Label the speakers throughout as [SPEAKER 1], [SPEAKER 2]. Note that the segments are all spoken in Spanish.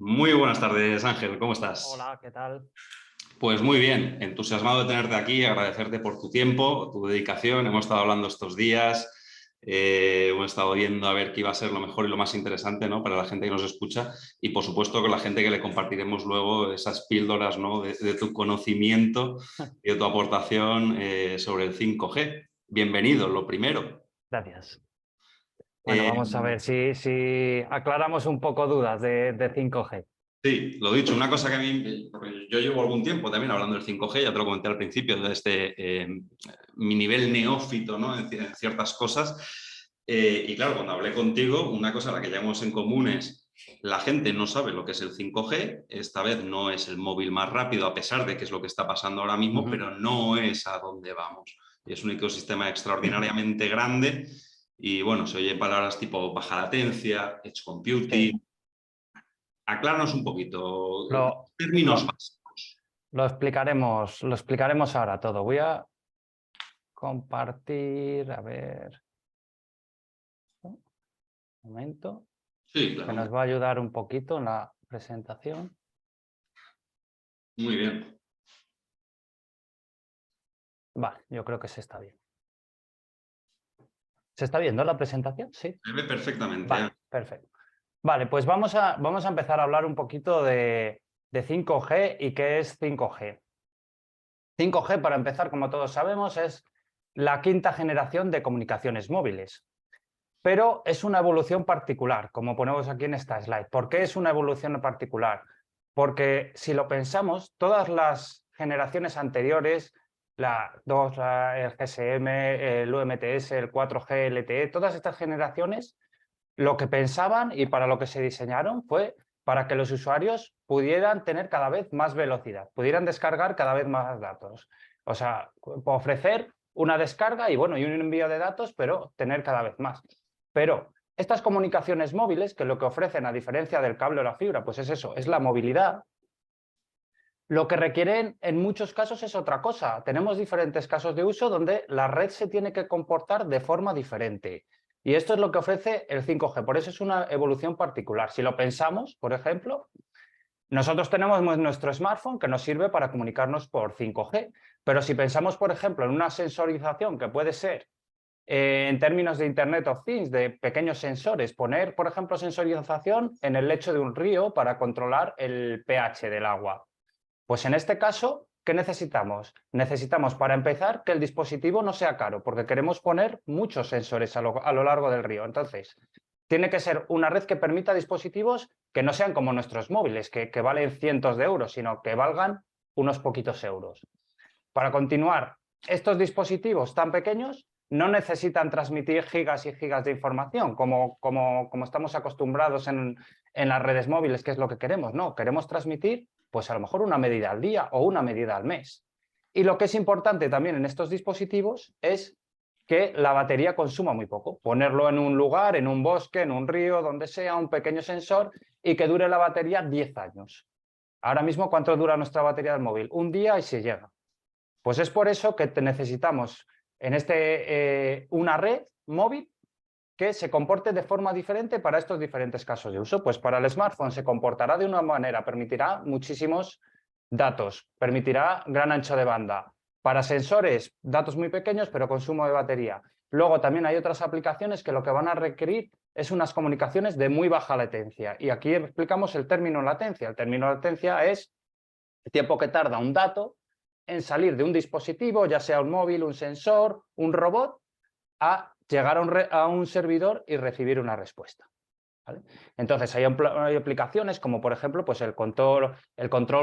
[SPEAKER 1] Muy buenas tardes, Ángel, ¿cómo estás?
[SPEAKER 2] Hola, ¿qué tal?
[SPEAKER 1] Pues muy bien, entusiasmado de tenerte aquí, agradecerte por tu tiempo, tu dedicación. Hemos estado hablando estos días, hemos estado viendo a ver qué iba a ser lo mejor y lo más interesante, ¿no?, para la gente que nos escucha y, por supuesto, con la gente que le compartiremos luego esas píldoras, ¿no?, de tu conocimiento y de tu aportación sobre el 5G. Bienvenido, lo primero.
[SPEAKER 2] Gracias. Bueno,
[SPEAKER 1] Eh,
[SPEAKER 2] vamos a ver si aclaramos un poco dudas de 5G.
[SPEAKER 1] Sí, lo dicho, una cosa que a mí, porque yo llevo algún tiempo también hablando del 5G, ya te lo comenté al principio, de mi nivel neófito, ¿no?, en ciertas cosas. Y claro, cuando hablé contigo, una cosa a la que llevamos en común es la gente no sabe lo que es el 5G, esta vez no es el móvil más rápido, a pesar de que es lo que está pasando ahora mismo,
[SPEAKER 2] Ujú.
[SPEAKER 1] pero no es a dónde vamos. Es un ecosistema extraordinariamente grande y bueno, se oyen palabras tipo baja latencia, edge
[SPEAKER 2] Sí,
[SPEAKER 1] computing. Acláranos un poquito,
[SPEAKER 2] lo,
[SPEAKER 1] términos
[SPEAKER 2] lo,
[SPEAKER 1] básicos.
[SPEAKER 2] lo explicaremos ahora todo. Voy a compartir, a ver, un momento,
[SPEAKER 1] Sí,
[SPEAKER 2] que
[SPEAKER 1] claro.
[SPEAKER 2] nos va a ayudar un poquito en la presentación.
[SPEAKER 1] Muy bien.
[SPEAKER 2] Vale, yo creo que se está bien. ¿Se está viendo la presentación? Sí.
[SPEAKER 1] Se ve perfectamente.
[SPEAKER 2] Vale, perfecto. Vale, pues vamos a empezar a hablar un poquito de 5G y qué es 5G. 5G, para empezar, como todos sabemos, es la quinta generación de comunicaciones móviles, pero es una evolución particular, como ponemos aquí en esta slide. ¿Por qué es una evolución particular? Porque si lo pensamos, todas las generaciones anteriores, la 2, el GSM, el UMTS, el 4G, LTE, todas estas generaciones, lo que pensaban y para lo que se diseñaron fue para que los usuarios pudieran tener cada vez más velocidad, pudieran descargar cada vez más datos. O sea, ofrecer una descarga y bueno, y un envío de datos, pero tener cada vez más. Pero estas comunicaciones móviles, que lo que ofrecen, a diferencia del cable o la fibra, pues es eso, es la movilidad. Lo que requieren en muchos casos es otra cosa. Tenemos diferentes casos de uso donde la red se tiene que comportar de forma diferente. Y esto es lo que ofrece el 5G. Por eso es una evolución particular. Si lo pensamos, por ejemplo, nosotros tenemos nuestro smartphone que nos sirve para comunicarnos por 5G. Pero si pensamos, por ejemplo, en una sensorización que puede ser en términos de Internet of Things, de pequeños sensores, poner, por ejemplo, sensorización en el lecho de un río para controlar el pH del agua. Pues en este caso, ¿qué necesitamos? Necesitamos, para empezar, que el dispositivo no sea caro, porque queremos poner muchos sensores a lo largo del río. Entonces, tiene que ser una red que permita dispositivos que no sean como nuestros móviles, que valen cientos de euros, sino que valgan unos poquitos euros. Para continuar, estos dispositivos tan pequeños no necesitan transmitir gigas y gigas de información, como estamos acostumbrados en las redes móviles, que es lo que queremos. No, queremos transmitir, pues a lo mejor una medida al día o una medida al mes. Y lo que es importante también en estos dispositivos es que la batería consuma muy poco. Ponerlo en un lugar, en un bosque, en un río, donde sea, un pequeño sensor y que dure la batería 10 años. Ahora mismo, ¿cuánto dura nuestra batería del móvil? Un día y se llega. Pues es por eso que necesitamos una red móvil que se comporte de forma diferente para estos diferentes casos de uso. Pues para el smartphone se comportará de una manera, permitirá muchísimos datos, permitirá gran ancho de banda. Para sensores, datos muy pequeños, pero consumo de batería. Luego también hay otras aplicaciones que lo que van a requerir es unas comunicaciones de muy baja latencia. Y aquí explicamos el término latencia. El término latencia es el tiempo que tarda un dato en salir de un dispositivo, ya sea un móvil, un sensor, un robot, a llegar a un servidor y recibir una respuesta. ¿Vale? Entonces, hay aplicaciones como, por ejemplo, pues el control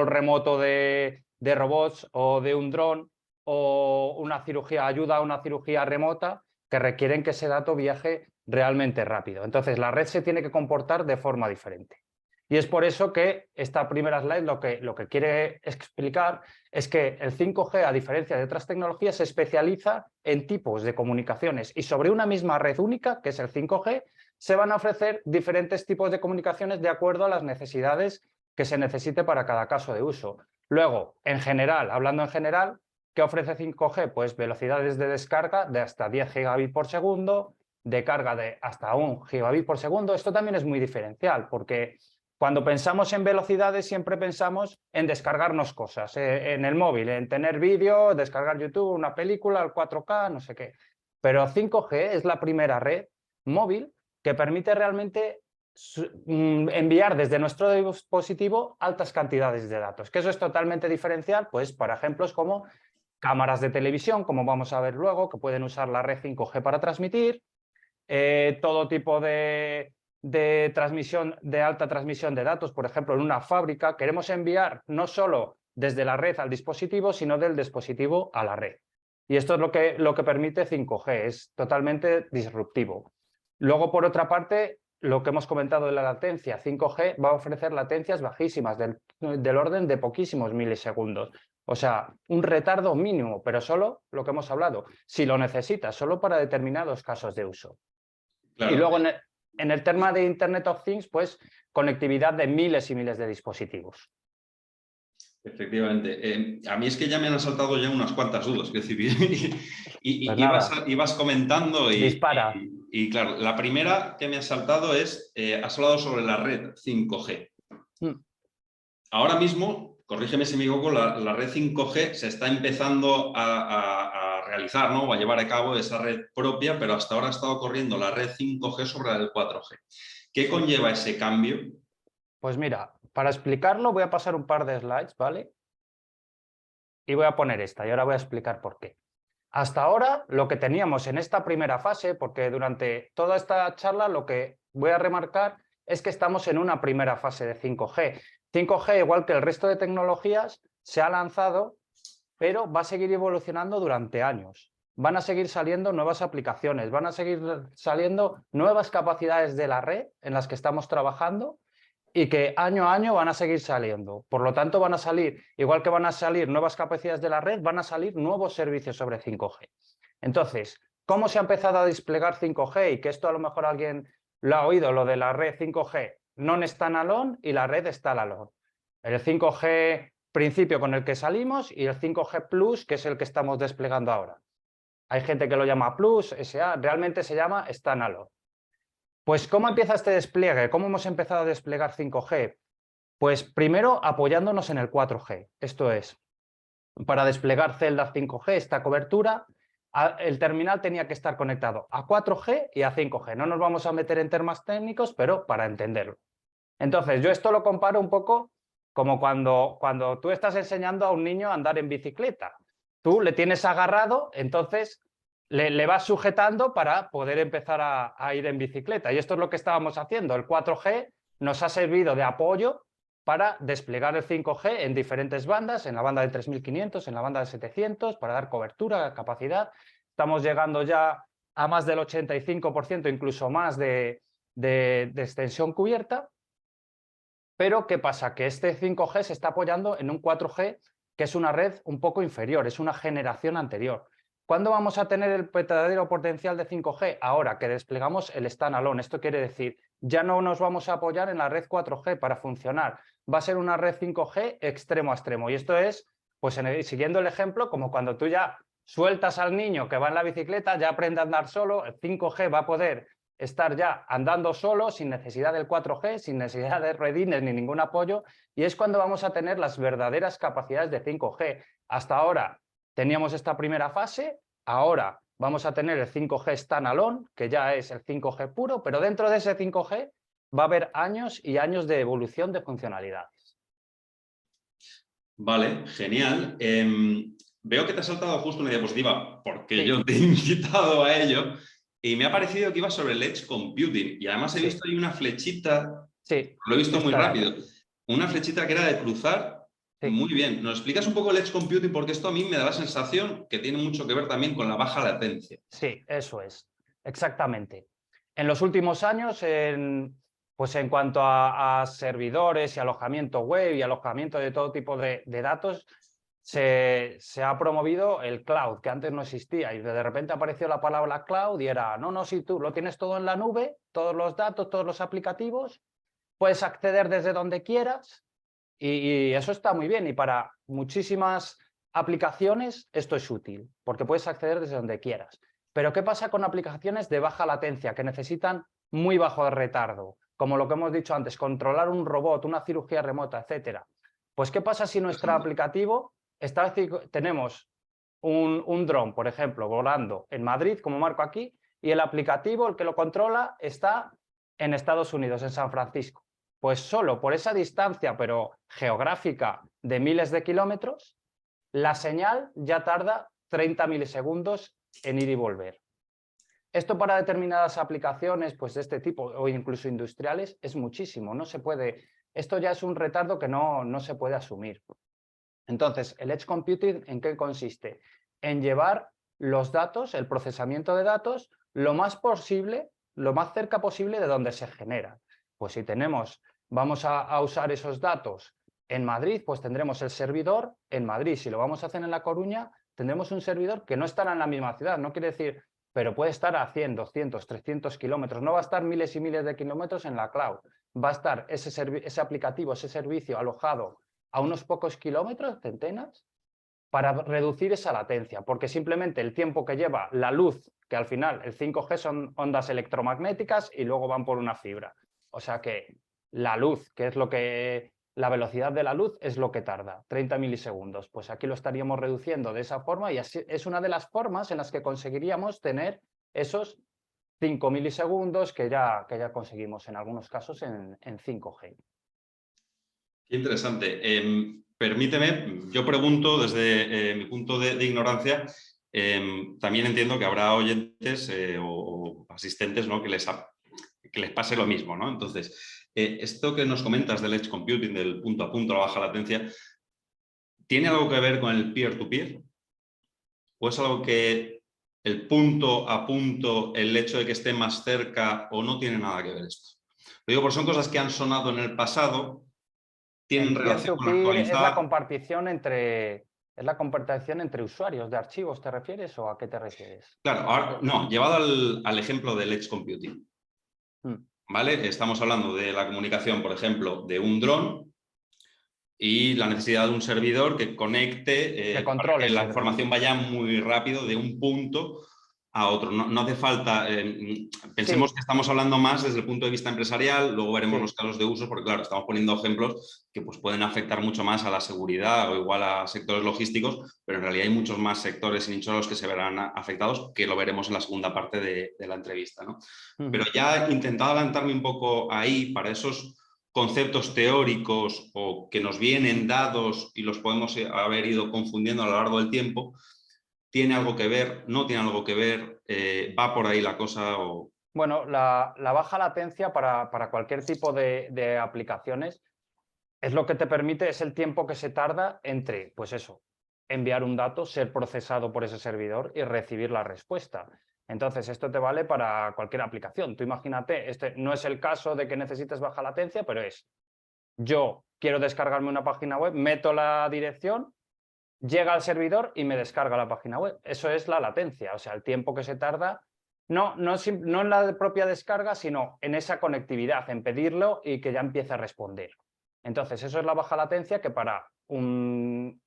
[SPEAKER 2] remoto de robots o de un dron o una cirugía, ayuda a una cirugía remota que requieren que ese dato viaje realmente rápido. Entonces, la red se tiene que comportar de forma diferente. Y es por eso que esta primera slide lo que quiere explicar es que el 5G, a diferencia de otras tecnologías, se especializa en tipos de comunicaciones y sobre una misma red única, que es el 5G, se van a ofrecer diferentes tipos de comunicaciones de acuerdo a las necesidades que se necesite para cada caso de uso. Luego, en general, hablando en general, ¿qué ofrece 5G? Pues velocidades de descarga de hasta 10 gigabits por segundo, de carga de hasta 1 gigabit por segundo. Esto también es muy diferencial porque Cuando pensamos en velocidades siempre pensamos en descargarnos cosas, en el móvil, en tener vídeo, descargar YouTube, una película, el 4K, no sé qué. Pero 5G es la primera red móvil que permite realmente enviar desde nuestro dispositivo altas cantidades de datos, que eso es totalmente diferencial, pues para ejemplos como cámaras de televisión, como vamos a ver luego, que pueden usar la red 5G para transmitir, todo tipo de transmisión, de alta transmisión de datos, por ejemplo, en una fábrica, queremos enviar no solo desde la red al dispositivo, sino del dispositivo a la red. Y esto es lo que permite 5G, es totalmente disruptivo. Luego, por otra parte, lo que hemos comentado de la latencia, 5G va a ofrecer latencias bajísimas, del orden de poquísimos milisegundos. O sea, un retardo mínimo, pero solo lo que hemos hablado, si lo necesitas, solo para determinados casos de uso. Y
[SPEAKER 1] Claro.
[SPEAKER 2] luego en el tema de Internet of Things, pues conectividad de miles y miles de dispositivos.
[SPEAKER 1] Efectivamente. A mí es que ya me han saltado ya unas cuantas dudas. Es decir,
[SPEAKER 2] Pues nada,
[SPEAKER 1] ibas comentando
[SPEAKER 2] dispara.
[SPEAKER 1] y claro, la primera que me ha saltado es, has hablado sobre la red 5G. Ahora mismo, corrígeme si me equivoco, la red 5G se está empezando a realizar, ¿no? O a llevar a cabo esa red propia, pero hasta ahora ha estado corriendo la red 5G sobre la del 4G. ¿Qué conlleva ese cambio?
[SPEAKER 2] Pues mira, para explicarlo voy a pasar un par de slides, ¿vale? Y voy a poner esta y ahora voy a explicar por qué. Hasta ahora lo que teníamos en esta primera fase, porque durante toda esta charla lo que voy a remarcar es que estamos en una primera fase de 5G. 5G, igual que el resto de tecnologías, se ha lanzado, pero va a seguir evolucionando durante años. Van a seguir saliendo nuevas aplicaciones, van a seguir saliendo nuevas capacidades de la red en las que estamos trabajando y que año a año van a seguir saliendo. Por lo tanto, van a salir, igual que van a salir nuevas capacidades de la red, van a salir nuevos servicios sobre 5G. Entonces, ¿cómo se ha empezado a desplegar 5G? Y que esto a lo mejor alguien lo ha oído, lo de la red 5G non-standalone y la red standalone. El 5G principio con el que salimos y el 5G Plus, que es el que estamos desplegando ahora. Hay gente que lo llama Plus, SA, realmente se llama standalone. Pues, ¿cómo empieza este despliegue? ¿Cómo hemos empezado a desplegar 5G? Pues primero apoyándonos en el 4G. Esto es, para desplegar celdas 5G, esta cobertura, el terminal tenía que estar conectado a 4G y a 5G. No nos vamos a meter en temas técnicos, pero para entenderlo. Entonces, yo esto lo comparo un poco como cuando tú estás enseñando a un niño a andar en bicicleta. Tú le tienes agarrado, entonces le vas sujetando para poder empezar a ir en bicicleta. Y esto es lo que estábamos haciendo. El 4G nos ha servido de apoyo para desplegar el 5G en diferentes bandas, en la banda de 3500, en la banda de 700, para dar cobertura, capacidad. Estamos llegando ya a más del 85%, incluso más de extensión cubierta. Pero ¿qué pasa? Que este 5G se está apoyando en un 4G que es una red un poco inferior, es una generación anterior. ¿Cuándo vamos a tener el verdadero potencial de 5G? Ahora que desplegamos el standalone. Esto quiere decir, ya no nos vamos a apoyar en la red 4G para funcionar. Va a ser una red 5G extremo a extremo. Y esto es, pues siguiendo el ejemplo, como cuando tú ya sueltas al niño que va en la bicicleta, ya aprende a andar solo, el 5G va a poder estar ya andando solo, sin necesidad del 4G, sin necesidad de redines ni ningún apoyo, y es cuando vamos a tener las verdaderas capacidades de 5G. Hasta ahora teníamos esta primera fase, ahora vamos a tener el 5G standalone, que ya es el 5G puro, pero dentro de ese 5G va a haber años y años de evolución de funcionalidades.
[SPEAKER 1] Vale, genial. Veo que te has saltado justo una diapositiva porque
[SPEAKER 2] Sí.
[SPEAKER 1] yo te he invitado a ello y me ha parecido que iba sobre el Edge Computing y además he
[SPEAKER 2] Sí.
[SPEAKER 1] visto ahí una flechita,
[SPEAKER 2] Sí,
[SPEAKER 1] lo he visto muy
[SPEAKER 2] esta de
[SPEAKER 1] rápido,
[SPEAKER 2] aquí.
[SPEAKER 1] una flechita que era de cruzar.
[SPEAKER 2] Sí.
[SPEAKER 1] Muy bien. ¿Nos explicas un poco el Edge Computing? Porque esto a mí me da la sensación que tiene mucho que ver también con la baja latencia.
[SPEAKER 2] Sí, eso es, exactamente. En los últimos años, pues en cuanto a servidores y alojamiento web y alojamiento de todo tipo de datos, se ha promovido el cloud, que antes no existía, y de repente apareció la palabra cloud y era, no, si tú lo tienes todo en la nube, todos los datos, todos los aplicativos, puedes acceder desde donde quieras, y eso está muy bien, y para muchísimas aplicaciones esto es útil, porque puedes acceder desde donde quieras. Pero ¿qué pasa con aplicaciones de baja latencia, que necesitan muy bajo retardo? como lo que hemos dicho antes, controlar un robot, una cirugía remota, etcétera. Pues, ¿qué pasa si nuestro aplicativo tenemos un dron, por ejemplo, volando en Madrid, como marco aquí, y el aplicativo, el que lo controla, está en Estados Unidos, en San Francisco? Pues solo por esa distancia, pero geográfica, de miles de kilómetros, la señal ya tarda 30 milisegundos en ir y volver. Esto para determinadas aplicaciones pues, de este tipo, o incluso industriales, es muchísimo. No se puede, esto ya es un retardo que no se puede asumir. Entonces, el Edge Computing, ¿en qué consiste? En llevar los datos, el procesamiento de datos, lo más posible, lo más cerca posible de donde se genera. Pues si vamos a usar esos datos en Madrid, pues tendremos el servidor en Madrid. Si lo vamos a hacer en La Coruña, tendremos un servidor que no estará en la misma ciudad. No quiere decir, pero puede estar a 100, 200, 300 kilómetros. No va a estar miles y miles de kilómetros en la cloud. Va a estar ese aplicativo, ese servicio alojado a unos pocos kilómetros, centenas, para reducir esa latencia, porque simplemente el tiempo que lleva la luz, que al final el 5G son ondas electromagnéticas y luego van por una fibra. O sea que la luz, que es la velocidad de la luz es lo que tarda, 30 milisegundos. Pues aquí lo estaríamos reduciendo de esa forma y así es una de las formas en las que conseguiríamos tener esos 5 milisegundos que ya conseguimos en algunos casos en 5G.
[SPEAKER 1] Qué interesante. Permíteme, yo pregunto desde mi punto de ignorancia, también entiendo que habrá oyentes o asistentes, ¿no? que les pase lo mismo, ¿no? Entonces, esto que nos comentas del Edge Computing, del punto a punto, la baja latencia, ¿tiene algo que ver con el peer-to-peer? ¿O es algo que el punto a punto, el hecho de que esté más cerca, o no tiene nada que ver esto? Lo digo porque son cosas que han sonado en el pasado, tienen relación con
[SPEAKER 2] Peer-to-peer es la
[SPEAKER 1] actualizar.
[SPEAKER 2] compartición entre usuarios de archivos, ¿te refieres o a qué te refieres?
[SPEAKER 1] Claro, ahora, no, llevado al ejemplo del Edge Computing, ¿vale? Estamos hablando de la comunicación, por ejemplo, de un dron y la necesidad de un servidor que conecte para que la información vaya muy rápido de un punto a otro. No hace falta, pensemos que estamos hablando más desde el punto de vista empresarial, luego veremos los casos de uso, porque claro, estamos poniendo ejemplos que pues, pueden afectar mucho más a la seguridad o igual a sectores logísticos, pero en realidad hay muchos más sectores y nichos a los que se verán afectados, que lo veremos en la segunda parte de la entrevista, ¿no? Pero ya he intentado adelantarme un poco ahí para esos conceptos teóricos o que nos vienen dados y los podemos haber ido confundiendo a lo largo del tiempo. ¿Tiene algo que ver? ¿No tiene algo que ver? ¿Va por ahí la cosa? O...
[SPEAKER 2] Bueno, la baja latencia para cualquier tipo de aplicaciones es lo que te permite, es el tiempo que se tarda entre, pues eso, enviar un dato, ser procesado por ese servidor y recibir la respuesta. Entonces, esto te vale para cualquier aplicación. Tú imagínate, este no es el caso de que necesites baja latencia, pero yo quiero descargarme una página web, meto la dirección, llega al servidor y me descarga la página web. Eso es la latencia, o sea, el tiempo que se tarda, no en la propia descarga, sino en esa conectividad, en pedirlo y que ya empiece a responder. Entonces, eso es la baja latencia que para un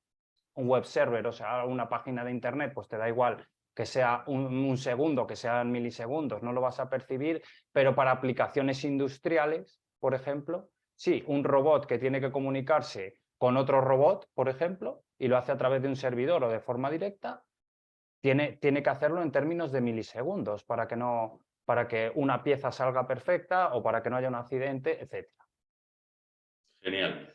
[SPEAKER 2] web server, o sea, una página de internet, pues te da igual que sea un segundo, que sean milisegundos, no lo vas a percibir, pero para aplicaciones industriales, por ejemplo, sí, un robot que tiene que comunicarse con otro robot, por ejemplo, y lo hace a través de un servidor o de forma directa, tiene que hacerlo en términos de milisegundos para que una pieza salga perfecta o para que no haya un accidente, etc.
[SPEAKER 1] Genial.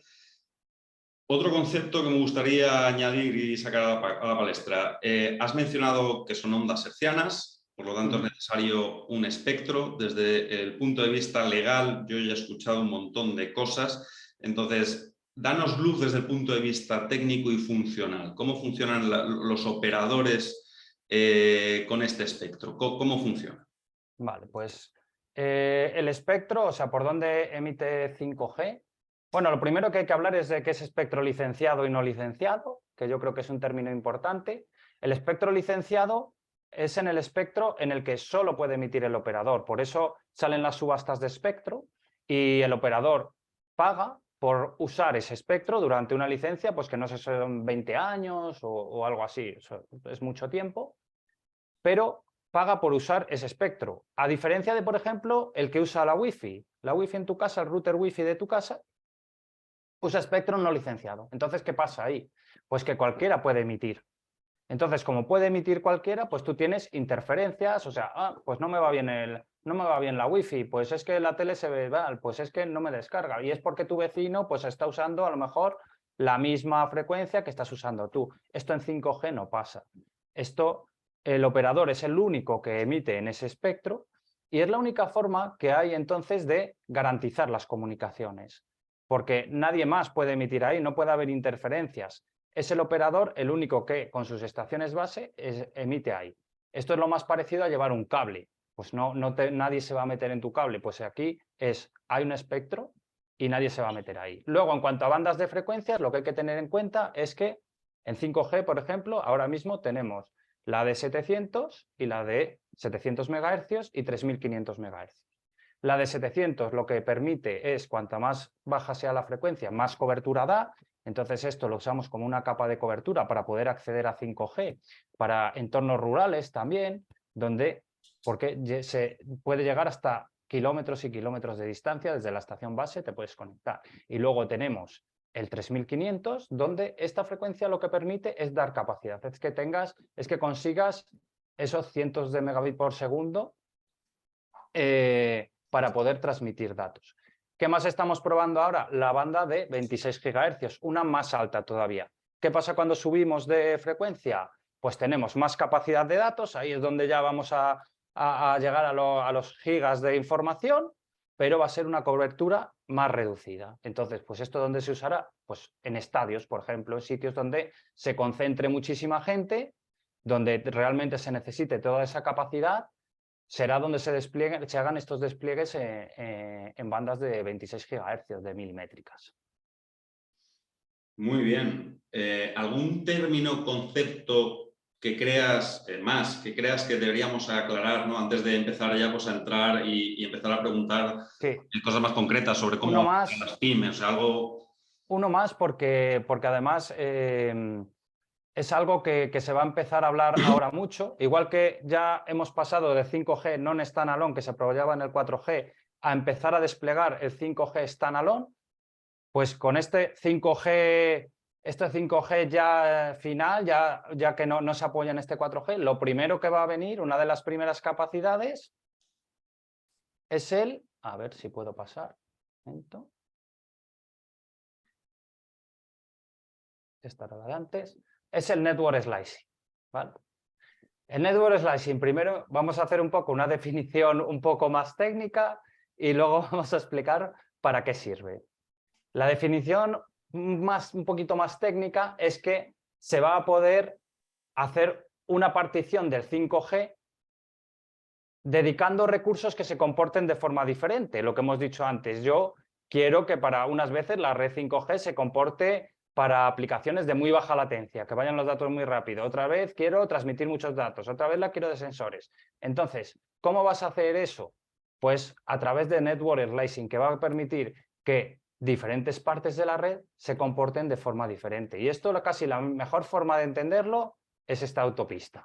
[SPEAKER 1] Otro concepto que me gustaría añadir y sacar a la palestra. Has mencionado que son ondas hertzianas, por lo tanto es necesario un espectro. Desde el punto de vista legal, yo ya he escuchado un montón de cosas. Entonces, danos luz desde el punto de vista técnico y funcional. ¿Cómo funcionan los operadores con este espectro? ¿Cómo funciona?
[SPEAKER 2] Vale, pues el espectro, o sea, ¿por dónde emite 5G? Bueno, lo primero que hay que hablar es de qué es espectro licenciado y no licenciado, que yo creo que es un término importante. El espectro licenciado es en el espectro en el que solo puede emitir el operador. Por eso salen las subastas de espectro y el operador paga por usar ese espectro durante una licencia, pues que no sé, son 20 años o algo así, es mucho tiempo, pero paga por usar ese espectro. A diferencia de, por ejemplo, el que usa la Wi-Fi. La Wi-Fi en tu casa, el router Wi-Fi de tu casa, usa espectro no licenciado. Entonces, ¿qué pasa ahí? Pues que cualquiera puede emitir. Entonces, como puede emitir cualquiera, pues tú tienes interferencias, o sea, pues no me va bien la Wi-Fi, pues es que la tele se ve mal, pues es que no me descarga. Y es porque tu vecino pues está usando a lo mejor la misma frecuencia que estás usando tú. Esto en 5G no pasa. Esto, el operador es el único que emite en ese espectro y es la única forma que hay entonces de garantizar las comunicaciones, porque nadie más puede emitir ahí, no puede haber interferencias. Es el operador el único que con sus estaciones base emite ahí. Esto es lo más parecido a llevar un cable. Pues nadie se va a meter en tu cable. Pues aquí hay un espectro y nadie se va a meter ahí. Luego, en cuanto a bandas de frecuencias, lo que hay que tener en cuenta es que en 5G, por ejemplo, ahora mismo tenemos la de 700 y la de 700 MHz y 3500 MHz. La de 700 lo que permite es, cuanta más baja sea la frecuencia, más cobertura da. Entonces esto lo usamos como una capa de cobertura para poder acceder a 5G, para entornos rurales también, porque se puede llegar hasta kilómetros y kilómetros de distancia, desde la estación base te puedes conectar. Y luego tenemos el 3500, donde esta frecuencia lo que permite es dar capacidad, es que consigas esos cientos de megabits por segundo para poder transmitir datos. ¿Qué más estamos probando ahora? La banda de 26 GHz, una más alta todavía. ¿Qué pasa cuando subimos de frecuencia? Pues tenemos más capacidad de datos, ahí es donde ya vamos a llegar a los gigas de información, pero va a ser una cobertura más reducida. Entonces, pues esto ¿dónde se usará? Pues en estadios, por ejemplo, en sitios donde se concentre muchísima gente, donde realmente se necesite toda esa capacidad, será donde se hagan estos despliegues en bandas de 26 GHz, de milimétricas.
[SPEAKER 1] Muy bien. ¿Algún término, concepto que creas que deberíamos aclarar, ¿no? Antes de empezar ya pues, a entrar y empezar a preguntar
[SPEAKER 2] Sí.
[SPEAKER 1] cosas más concretas sobre cómo las pymes, o sea, algo...
[SPEAKER 2] Uno más porque además es algo que se va a empezar a hablar ahora mucho, igual que ya hemos pasado de 5G non-standalone, que se apoyaba en el 4G, a empezar a desplegar el 5G standalone, pues con este 5G ya final, ya que no se apoya en este 4G, lo primero que va a venir, una de las primeras capacidades, es a ver si puedo pasar, un momento. Esta era la de antes, es el network slicing, ¿vale? El network slicing, primero vamos a hacer un poco una definición un poco más técnica y luego vamos a explicar para qué sirve. La definición un poquito más técnica es que se va a poder hacer una partición del 5G dedicando recursos que se comporten de forma diferente. Lo que hemos dicho antes, yo quiero que para unas veces la red 5G se comporte para aplicaciones de muy baja latencia, que vayan los datos muy rápido. Otra vez quiero transmitir muchos datos, otra vez la quiero de sensores. Entonces, ¿cómo vas a hacer eso? Pues a través de network slicing, que va a permitir que diferentes partes de la red se comporten de forma diferente. Y esto casi la mejor forma de entenderlo es esta autopista.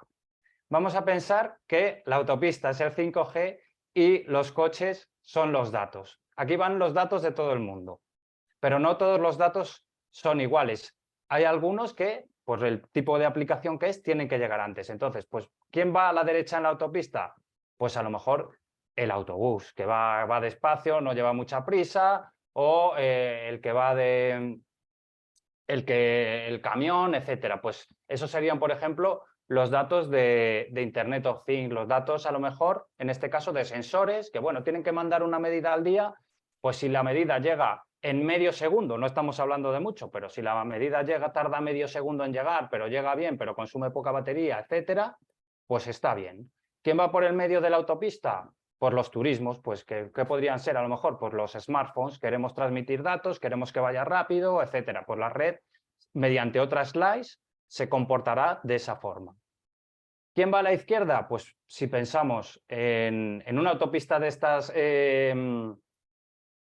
[SPEAKER 2] Vamos a pensar que la autopista es el 5G y los coches son los datos. Aquí van los datos de todo el mundo, pero no todos los datos son iguales. Hay algunos que, por el tipo de aplicación que es, tienen que llegar antes. Entonces, pues, ¿quién va a la derecha en la autopista? Pues a lo mejor el autobús, que va despacio, no lleva mucha prisa, o el que va el camión, etcétera. Pues esos serían, por ejemplo, los datos de Internet of Things, los datos a lo mejor, en este caso, de sensores, que bueno, tienen que mandar una medida al día, pues si la medida llega en medio segundo, no estamos hablando de mucho, pero si la medida tarda medio segundo en llegar, pero llega bien, pero consume poca batería, etcétera, pues está bien. ¿Quién va por el medio de la autopista? Por los turismos, pues ¿qué podrían ser? A lo mejor por los smartphones, queremos transmitir datos, queremos que vaya rápido, etcétera. Pues la red, mediante otra slice, se comportará de esa forma. ¿Quién va a la izquierda? Pues si pensamos en una autopista de estas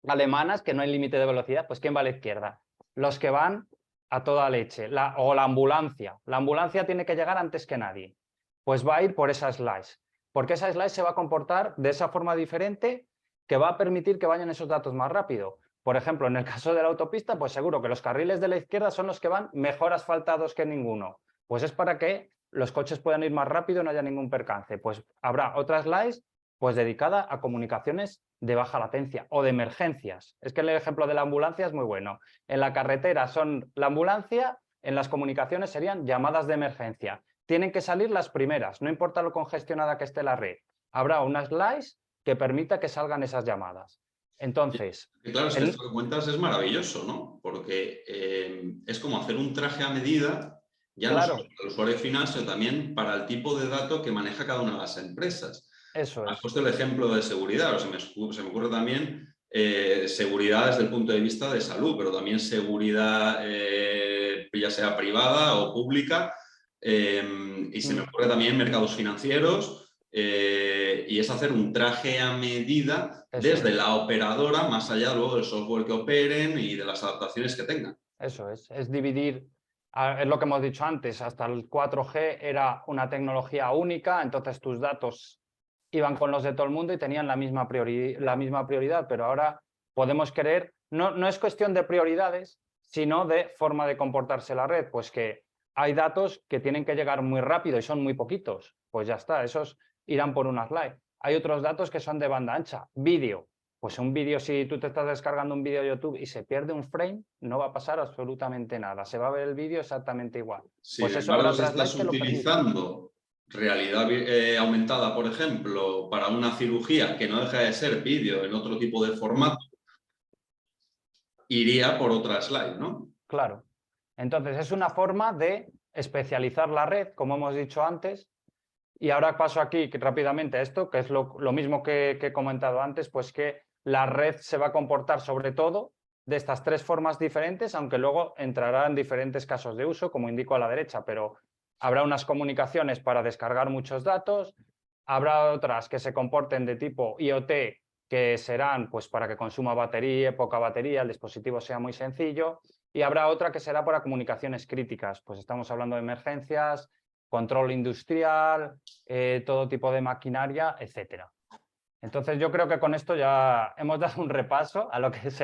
[SPEAKER 2] alemanas, que no hay límite de velocidad, pues ¿quién va a la izquierda? Los que van a toda leche, o la ambulancia. La ambulancia tiene que llegar antes que nadie. Pues va a ir por esa slice. porque esa slice se va a comportar de esa forma diferente que va a permitir que vayan esos datos más rápido. Por ejemplo, en el caso de la autopista, pues seguro que los carriles de la izquierda son los que van mejor asfaltados que ninguno. Pues es para que los coches puedan ir más rápido y no haya ningún percance. Pues habrá otra slice pues dedicada a comunicaciones de baja latencia o de emergencias. Es que el ejemplo de la ambulancia es muy bueno. En la carretera son la ambulancia, en las comunicaciones serían llamadas de emergencia. Tienen que salir las primeras, no importa lo congestionada que esté la red. Habrá una slice que permita que salgan esas llamadas. Entonces...
[SPEAKER 1] Y claro, es que esto que cuentas es maravilloso, ¿no? Porque es como hacer un traje a medida, ya no solo para el usuario final, sino también para el tipo de dato que maneja cada una de las empresas.
[SPEAKER 2] Eso es.
[SPEAKER 1] Has puesto el ejemplo de seguridad, o se me ocurre también seguridad desde el punto de vista de salud, pero también seguridad ya sea privada o pública, y se me ocurre también mercados financieros, y es hacer un traje a medida desde la operadora, más allá luego del software que operen y de las adaptaciones que tengan.
[SPEAKER 2] Eso es dividir, es lo que hemos dicho antes, hasta el 4G era una tecnología única, entonces tus datos iban con los de todo el mundo y tenían la misma prioridad, pero ahora podemos querer, no es cuestión de prioridades, sino de forma de comportarse la red, pues que hay datos que tienen que llegar muy rápido y son muy poquitos, pues ya está, esos irán por una slide. Hay otros datos que son de banda ancha, vídeo. Pues un vídeo, si tú te estás descargando un vídeo de YouTube y se pierde un frame, no va a pasar absolutamente nada. Se va a ver el vídeo exactamente igual.
[SPEAKER 1] Sin
[SPEAKER 2] pues eso
[SPEAKER 1] embargo,
[SPEAKER 2] habrá
[SPEAKER 1] si
[SPEAKER 2] otras
[SPEAKER 1] estás
[SPEAKER 2] slides que lo permitan.
[SPEAKER 1] utilizando realidad aumentada, por ejemplo, para una cirugía que no deja de ser vídeo en otro tipo de formato, iría por otra slide, ¿no?
[SPEAKER 2] Claro. Entonces, es una forma de especializar la red, como hemos dicho antes. Y ahora paso aquí rápidamente a esto, que es lo mismo que he comentado antes, pues que la red se va a comportar sobre todo de estas tres formas diferentes, aunque luego entrará en diferentes casos de uso, como indico a la derecha, pero habrá unas comunicaciones para descargar muchos datos, habrá otras que se comporten de tipo IoT, que serán pues para que consuma batería, poca batería, el dispositivo sea muy sencillo, y habrá otra que será para comunicaciones críticas, pues estamos hablando de emergencias, control industrial, todo tipo de maquinaria, etcétera. Entonces yo creo que con esto ya hemos dado un repaso a lo que es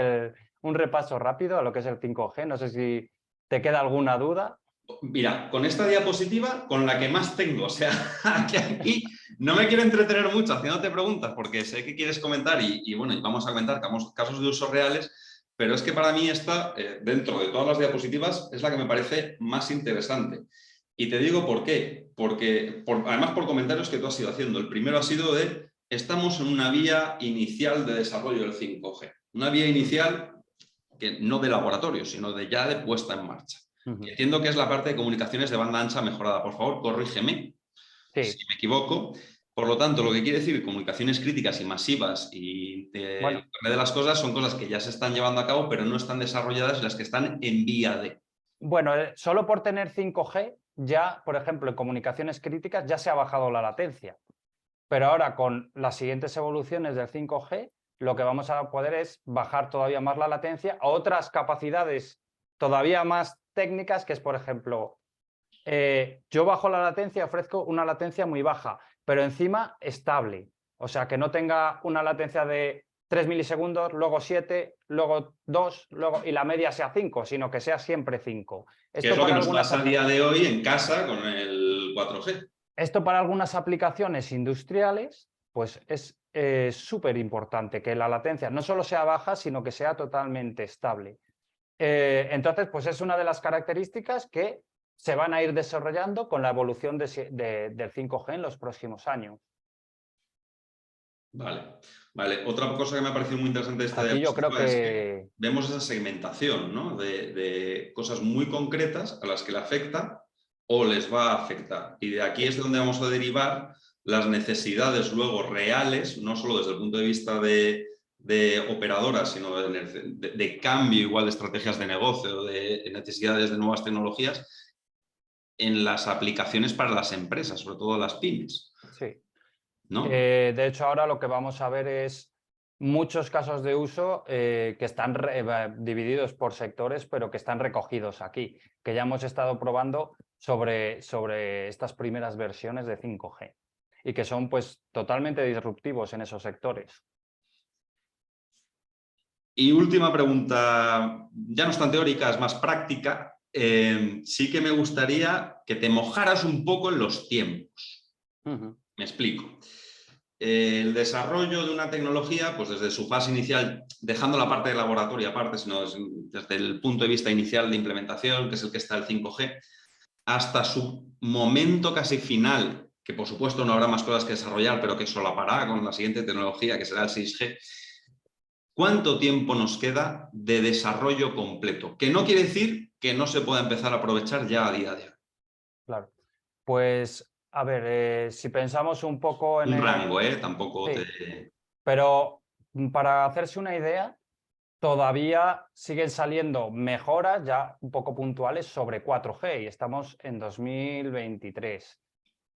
[SPEAKER 2] un repaso rápido a lo que es el 5G. No sé si te queda alguna duda.
[SPEAKER 1] Mira, con esta diapositiva, con la que más tengo, o sea, que aquí no me quiero entretener mucho haciéndote preguntas porque sé que quieres comentar y bueno, y vamos a comentar casos de usos reales, pero es que para mí esta, dentro de todas las diapositivas, es la que me parece más interesante. Y te digo por qué, porque además por comentarios que tú has ido haciendo. El primero ha sido de, estamos en una vía inicial de desarrollo del 5G, una vía inicial que no de laboratorio, sino de ya de puesta en marcha. Entiendo que es la parte de comunicaciones de banda ancha mejorada. Por favor, corrígeme si me equivoco. Por lo tanto, lo que quiere decir comunicaciones críticas y masivas y
[SPEAKER 2] Bueno,
[SPEAKER 1] Internet de las cosas son cosas que ya se están llevando a cabo, pero no están desarrolladas y las que están en vía de.
[SPEAKER 2] bueno, solo por tener 5G, ya, por ejemplo, en comunicaciones críticas ya se ha bajado la latencia. Pero ahora con las siguientes evoluciones del 5G, lo que vamos a poder es bajar todavía más la latencia a otras capacidades todavía más técnicas, que es, por ejemplo, yo bajo la latencia, ofrezco una latencia muy baja, pero encima estable. O sea, que no tenga una latencia de 3 milisegundos, luego 7, luego 2, y la media sea 5, sino que sea siempre 5.
[SPEAKER 1] Que es lo que nos pasa a día de hoy en casa con el 4G.
[SPEAKER 2] Esto para algunas aplicaciones industriales, pues es súper importante que la latencia no solo sea baja, sino que sea totalmente estable. Entonces, pues es una de las características que se van a ir desarrollando con la evolución del 5G en los próximos años.
[SPEAKER 1] Vale, vale. Otra cosa que me ha parecido muy interesante de esta
[SPEAKER 2] Aquí yo creo
[SPEAKER 1] diapositiva es que vemos esa segmentación, ¿no? de cosas muy concretas a las que le afecta o les va a afectar. Y de aquí es donde vamos a derivar las necesidades luego reales, no solo desde el punto de vista de operadoras, sino de cambio igual de estrategias de negocio, de necesidades de nuevas tecnologías en las aplicaciones para las empresas, sobre todo las pymes.
[SPEAKER 2] Sí.
[SPEAKER 1] ¿No?
[SPEAKER 2] De hecho, ahora lo que vamos a ver es muchos casos de uso que están divididos por sectores, pero que están recogidos aquí, que ya hemos estado probando sobre estas primeras versiones de 5G. y que son pues totalmente disruptivos en esos sectores.
[SPEAKER 1] Y última pregunta, ya no es tan teórica, es más práctica. Sí que me gustaría que te mojaras un poco en los tiempos. Me explico. El desarrollo de una tecnología, pues desde su fase inicial, dejando la parte de laboratorio aparte, sino desde el punto de vista inicial de implementación, que es el que está el 5G, hasta su momento casi final, que por supuesto no habrá más cosas que desarrollar, pero que solapará con la siguiente tecnología, que será el 6G. ¿Cuánto tiempo nos queda de desarrollo completo? Que no quiere decir que no se pueda empezar a aprovechar ya a día de hoy.
[SPEAKER 2] Claro. Pues, a ver, si pensamos un poco en
[SPEAKER 1] Un
[SPEAKER 2] el...
[SPEAKER 1] rango, ¿eh? Tampoco
[SPEAKER 2] Sí,
[SPEAKER 1] te...
[SPEAKER 2] pero para hacerse una idea, todavía siguen saliendo mejoras ya un poco puntuales sobre 4G y estamos en 2023.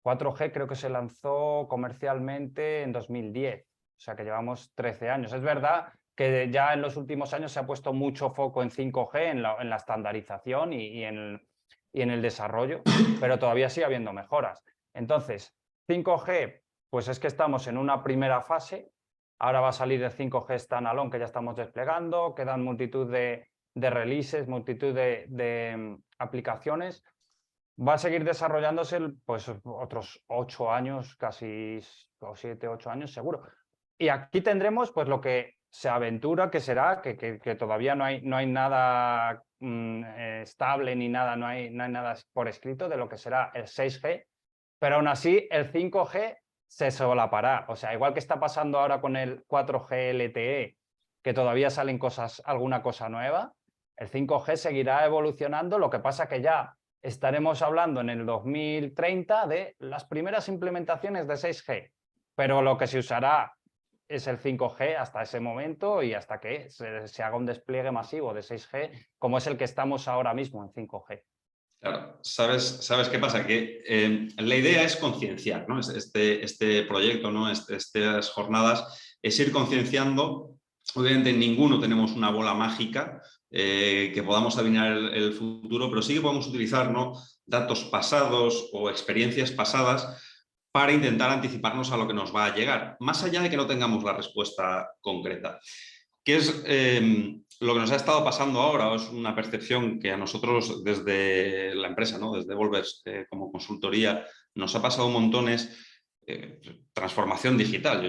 [SPEAKER 2] 4G creo que se lanzó comercialmente en 2010, o sea que llevamos 13 años. Es verdad que ya en los últimos años se ha puesto mucho foco en 5G, en la estandarización y en el desarrollo, pero todavía sigue habiendo mejoras. Entonces, 5G, pues es que estamos en una primera fase. Ahora va a salir el 5G Standalone que ya estamos desplegando, quedan multitud de releases, multitud de aplicaciones. Va a seguir desarrollándose pues, otros 8 años, casi, o 7, 8 años seguro. Y aquí tendremos pues lo que se aventura, que será, que todavía no hay nada estable ni nada, no hay nada por escrito de lo que será el 6G, pero aún así el 5G se solapará. O sea, igual que está pasando ahora con el 4G LTE, que todavía salen alguna cosa nueva, el 5G seguirá evolucionando, lo que pasa que ya estaremos hablando en el 2030 de las primeras implementaciones de 6G, pero lo que se usará es el 5G hasta ese momento y hasta que se haga un despliegue masivo de 6G, como es el que estamos ahora mismo en 5G.
[SPEAKER 1] Claro, ¿sabes qué pasa? Que la idea es concienciar, ¿no? Este proyecto, ¿no? Estas jornadas, es ir concienciando. Obviamente ninguno tenemos una bola mágica que podamos adivinar el futuro, pero sí que podemos utilizar, ¿no? Datos pasados o experiencias pasadas para intentar anticiparnos a lo que nos va a llegar, más allá de que no tengamos la respuesta concreta. ¿Qué es lo que nos ha estado pasando ahora? Es una percepción que a nosotros desde la empresa, ¿no? Desde Volvers como consultoría, nos ha pasado montones. Transformación digital.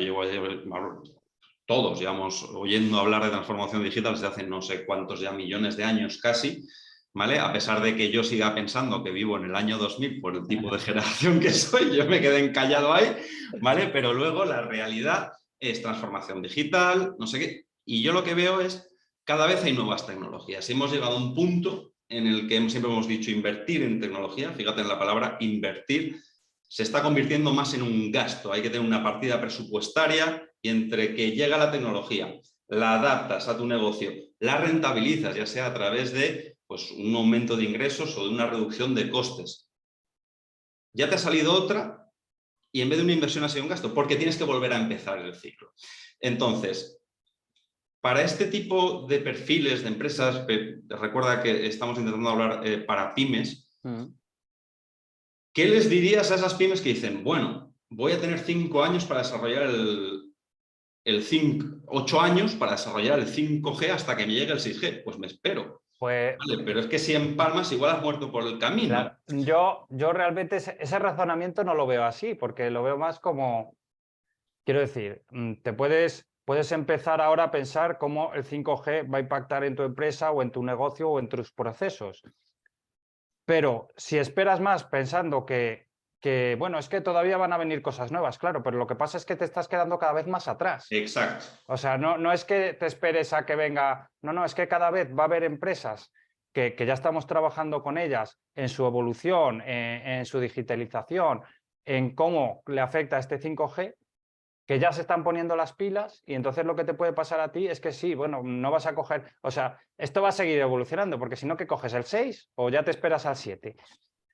[SPEAKER 1] Todos llevamos oyendo hablar de transformación digital desde hace no sé cuántos ya millones de años casi, ¿vale? A pesar de que yo siga pensando que vivo en el año 2000 por el tipo de generación que soy, yo me quedé encallado ahí, ¿vale? Pero luego la realidad es transformación digital, no sé qué. Y yo lo que veo es cada vez hay nuevas tecnologías. Hemos llegado a un punto en el que siempre hemos dicho invertir en tecnología, fíjate en la palabra invertir, se está convirtiendo más en un gasto. Hay que tener una partida presupuestaria y entre que llega la tecnología, la adaptas a tu negocio, la rentabilizas, ya sea a través de pues, un aumento de ingresos o de una reducción de costes. Ya te ha salido otra y en vez de una inversión ha sido un gasto, porque tienes que volver a empezar el ciclo. Entonces, para este tipo de perfiles de empresas, recuerda que estamos intentando hablar para pymes, ¿qué les dirías a esas pymes que dicen, bueno, voy a tener 5 años para desarrollar 8 años para desarrollar el 5G hasta que me llegue el 6G? Pues me espero.
[SPEAKER 2] Pues,
[SPEAKER 1] Vale, pero es que si empalmas igual has muerto por el camino.
[SPEAKER 2] claro, yo realmente ese razonamiento no lo veo así, porque lo veo más como, quiero decir, te puedes empezar ahora a pensar cómo el 5G va a impactar en tu empresa o en tu negocio o en tus procesos. Pero si esperas más pensando bueno, es que todavía van a venir cosas nuevas, claro, pero lo que pasa es que te estás quedando cada vez más atrás.
[SPEAKER 1] Exacto.
[SPEAKER 2] O sea, no es que te esperes a que venga, no, es que cada vez va a haber empresas que ya estamos trabajando con ellas en su evolución, en su digitalización, en cómo le afecta este 5G, que ya se están poniendo las pilas y entonces lo que te puede pasar a ti es que sí, bueno, no vas a coger, o sea, esto va a seguir evolucionando, porque si no, que coges el 6 o ya te esperas al 7.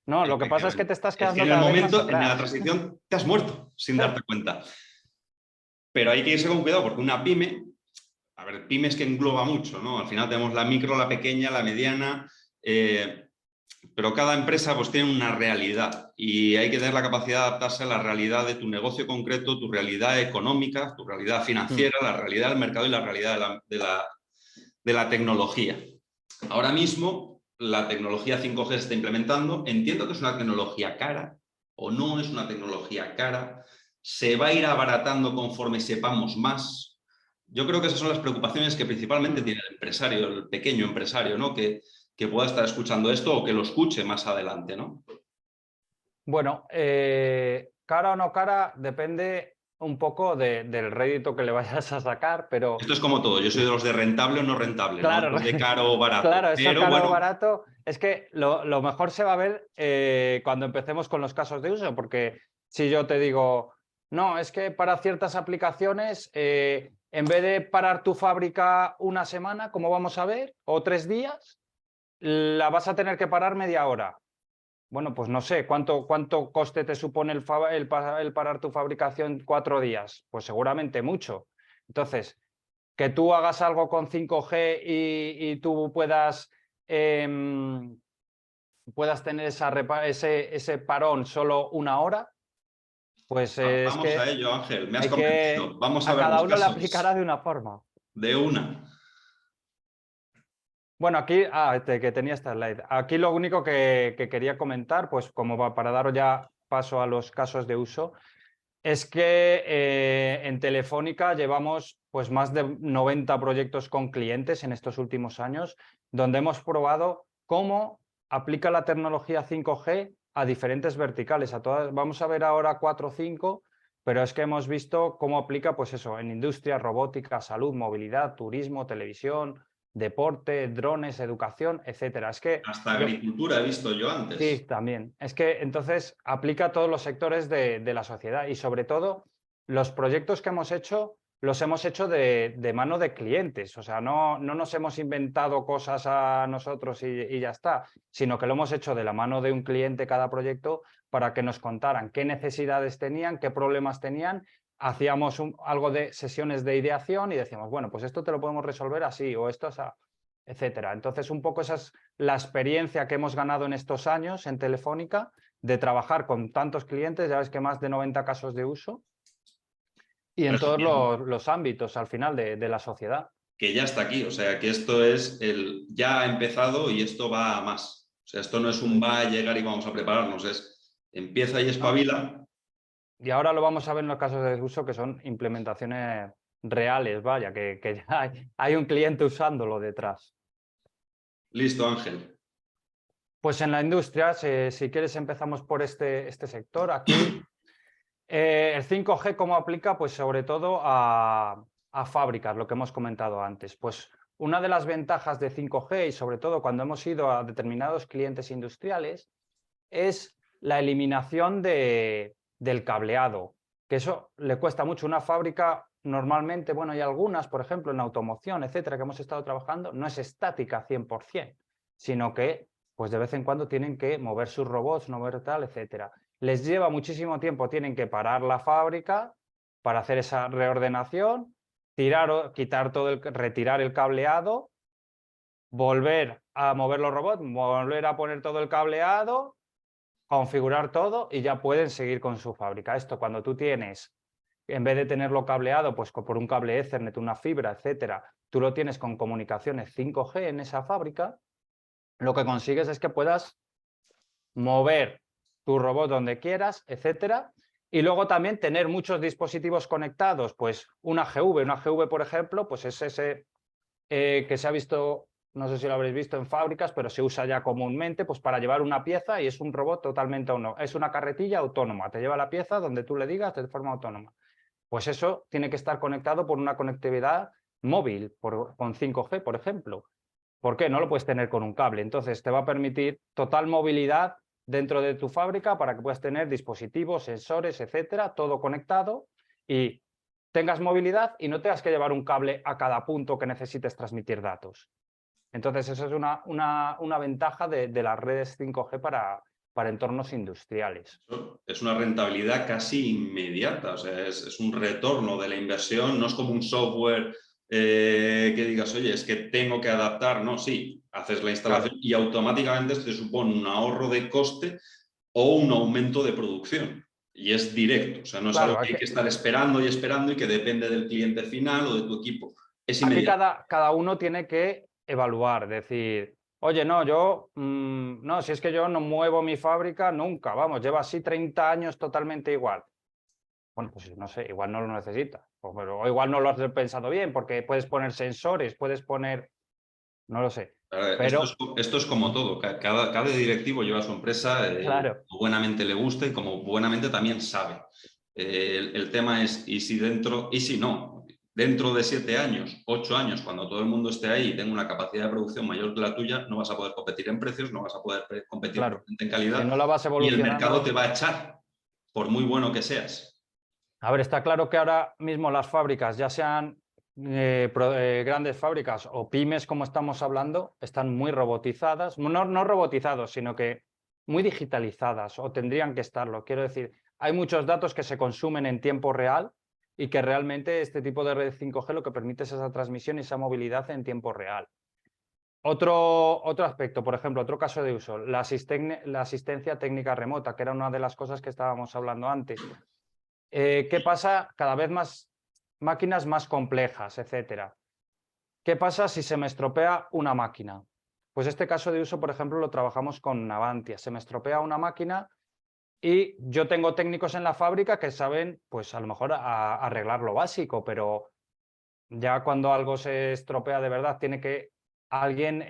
[SPEAKER 2] No, lo que pasa es que te estás
[SPEAKER 1] Es que
[SPEAKER 2] quedando
[SPEAKER 1] en el
[SPEAKER 2] cada vez más
[SPEAKER 1] momento, en la
[SPEAKER 2] atrás.
[SPEAKER 1] transición, te has muerto sin darte cuenta. Pero hay que irse con cuidado porque una pyme, a ver, pyme es que engloba mucho, ¿no? Al final tenemos la micro, la pequeña, la mediana. pero cada empresa pues tiene una realidad y hay que tener la capacidad de adaptarse a la realidad de tu negocio concreto, tu realidad económica, tu realidad financiera, la realidad del mercado y la realidad de la tecnología. Ahora mismo la tecnología 5G se está implementando. Entiendo que es una tecnología cara o no es una tecnología cara. Se va a ir abaratando conforme sepamos más. Yo creo que esas son las preocupaciones que principalmente tiene el empresario, el pequeño empresario, ¿no? Que pueda estar escuchando esto o que lo escuche más adelante, ¿no?
[SPEAKER 2] Bueno, cara o no cara depende un poco del rédito que le vayas a sacar, pero
[SPEAKER 1] Esto es como todo. Yo soy de los de rentable o no rentable, no de
[SPEAKER 2] claro,
[SPEAKER 1] los de caro o barato.
[SPEAKER 2] claro, eso
[SPEAKER 1] Pero
[SPEAKER 2] caro o
[SPEAKER 1] bueno,
[SPEAKER 2] barato, es que lo mejor se va a ver cuando empecemos con los casos de uso, porque si yo te digo, no, es que para ciertas aplicaciones, en vez de parar tu fábrica una semana, como vamos a ver, o 3 días, la vas a tener que parar media hora. Bueno, pues no sé, ¿cuánto coste te supone el parar tu fabricación 4 días? Pues seguramente mucho. Entonces, que tú hagas algo con 5G y tú puedas tener ese parón solo una hora, pues es
[SPEAKER 1] vamos a
[SPEAKER 2] que
[SPEAKER 1] ello, Ángel. Me has
[SPEAKER 2] hay que,
[SPEAKER 1] convencido. Vamos a
[SPEAKER 2] a
[SPEAKER 1] ver
[SPEAKER 2] cada
[SPEAKER 1] los
[SPEAKER 2] uno le aplicará
[SPEAKER 1] casos
[SPEAKER 2] de una forma.
[SPEAKER 1] de una.
[SPEAKER 2] Bueno, aquí, que tenía esta slide. Aquí lo único que quería comentar, pues como para daros ya paso a los casos de uso, es que en Telefónica llevamos pues más de 90 proyectos con clientes en estos últimos años, donde hemos probado cómo aplica la tecnología 5G a diferentes verticales. Vamos a ver ahora 4 o 5, pero es que hemos visto cómo aplica pues eso, en industria, robótica, salud, movilidad, turismo, televisión, deporte, drones, educación, etcétera. Es que
[SPEAKER 1] Hasta
[SPEAKER 2] yo
[SPEAKER 1] agricultura he visto yo
[SPEAKER 2] Sí,
[SPEAKER 1] antes.
[SPEAKER 2] también. Es que entonces aplica a todos los sectores de la sociedad y sobre todo los proyectos que hemos hecho los hemos hecho de mano de clientes. O sea, no nos hemos inventado cosas a nosotros y ya está, sino que lo hemos hecho de la mano de un cliente cada proyecto para que nos contaran qué necesidades tenían, qué problemas tenían. Hacíamos algo de sesiones de ideación y decíamos, bueno, pues esto te lo podemos resolver así o esto así, etcétera. Entonces, un poco esa es la experiencia que hemos ganado en estos años en Telefónica de trabajar con tantos clientes, ya ves que más de 90 casos de uso, y en todos
[SPEAKER 1] Resumiendo,
[SPEAKER 2] los ámbitos al final de la sociedad.
[SPEAKER 1] que ya está aquí. O sea, que esto es ya ha empezado y esto va a más. O sea, esto no es un va a llegar y vamos a prepararnos, es empieza y
[SPEAKER 2] ¿No?
[SPEAKER 1] espabila.
[SPEAKER 2] Y ahora lo vamos a ver en los casos de uso que son implementaciones reales, vaya, que ya hay un cliente usándolo detrás.
[SPEAKER 1] Listo, Ángel.
[SPEAKER 2] Pues en la industria, si quieres empezamos por este sector. Aquí el 5G, ¿cómo aplica? Pues sobre todo a fábricas, lo que hemos comentado antes. Pues una de las ventajas de 5G y sobre todo cuando hemos ido a determinados clientes industriales es la eliminación del cableado, que eso le cuesta mucho. Una fábrica normalmente, bueno, hay algunas, por ejemplo, en automoción, etcétera, que hemos estado trabajando, no es estática 100%, sino que pues de vez en cuando tienen que mover sus robots, mover tal, etcétera. Les lleva muchísimo tiempo, tienen que parar la fábrica para hacer esa reordenación, quitar retirar el cableado, volver a mover los robots, volver a poner todo el cableado, configurar todo y ya pueden seguir con su fábrica. Esto cuando tú tienes, en vez de tenerlo cableado, pues por un cable Ethernet, una fibra, etcétera, tú lo tienes con comunicaciones 5G en esa fábrica, lo que consigues es que puedas mover tu robot donde quieras, etcétera. Y luego también tener muchos dispositivos conectados, pues una GV, por ejemplo, pues es ese que se ha visto, no sé si lo habréis visto en fábricas, pero se usa ya comúnmente pues para llevar una pieza y es un robot totalmente autónomo. Es una carretilla autónoma, te lleva la pieza donde tú le digas de forma autónoma. Pues eso tiene que estar conectado por una conectividad móvil, con 5G, por ejemplo. ¿Por qué? No lo puedes tener con un cable. Entonces te va a permitir total movilidad dentro de tu fábrica para que puedas tener dispositivos, sensores, etcétera, todo conectado y tengas movilidad y no tengas que llevar un cable a cada punto que necesites transmitir datos. Entonces, eso es una ventaja de las redes 5G para entornos industriales.
[SPEAKER 1] Es una rentabilidad casi inmediata. O sea, es un retorno de la inversión. No es como un software que digas, oye, es que tengo que adaptar, no, sí, haces la instalación
[SPEAKER 2] Claro.
[SPEAKER 1] y automáticamente te supone un ahorro de coste o un aumento de producción. Y es directo, o sea, no es algo
[SPEAKER 2] Claro,
[SPEAKER 1] que hay que estar esperando y esperando y que depende del cliente final o de tu equipo. Es
[SPEAKER 2] aquí
[SPEAKER 1] inmediato.
[SPEAKER 2] cada uno tiene que evaluar, decir, oye, no, no, si es que yo no muevo mi fábrica nunca, vamos, lleva así 30 años totalmente igual. Bueno, pues no sé, igual no lo necesita. O igual no lo has pensado bien, porque puedes poner sensores, puedes poner, no lo sé. Pero,
[SPEAKER 1] Esto es como todo, cada directivo lleva su empresa
[SPEAKER 2] claro,
[SPEAKER 1] como buenamente le gusta y como buenamente también sabe. El tema es, ¿y si y si no? Dentro de 7 años, 8 años, cuando todo el mundo esté ahí y tenga una capacidad de producción mayor que la tuya, no vas a poder competir en precios, no vas a poder competir
[SPEAKER 2] claro.
[SPEAKER 1] realmente en
[SPEAKER 2] Si
[SPEAKER 1] calidad
[SPEAKER 2] no la vas
[SPEAKER 1] y el mercado
[SPEAKER 2] evolucionando.
[SPEAKER 1] te va a echar, por muy bueno que seas.
[SPEAKER 2] A ver, está claro que ahora mismo las fábricas, ya sean grandes fábricas o pymes, como estamos hablando, están muy robotizadas. No robotizados, sino que muy digitalizadas, o tendrían que estarlo. Quiero decir, hay muchos datos que se consumen en tiempo real y que realmente este tipo de red 5G lo que permite es esa transmisión y esa movilidad en tiempo real. Otro aspecto, por ejemplo, otro caso de uso, la asistencia técnica remota, que era una de las cosas que estábamos hablando antes. ¿Qué pasa? Cada vez más máquinas más complejas, etcétera. ¿Qué pasa si se me estropea una máquina? Pues este caso de uso, por ejemplo, lo trabajamos con Navantia. Se me estropea una máquina y yo tengo técnicos en la fábrica que saben, pues a lo mejor arreglar lo básico, pero ya cuando algo se estropea de verdad, tiene que alguien,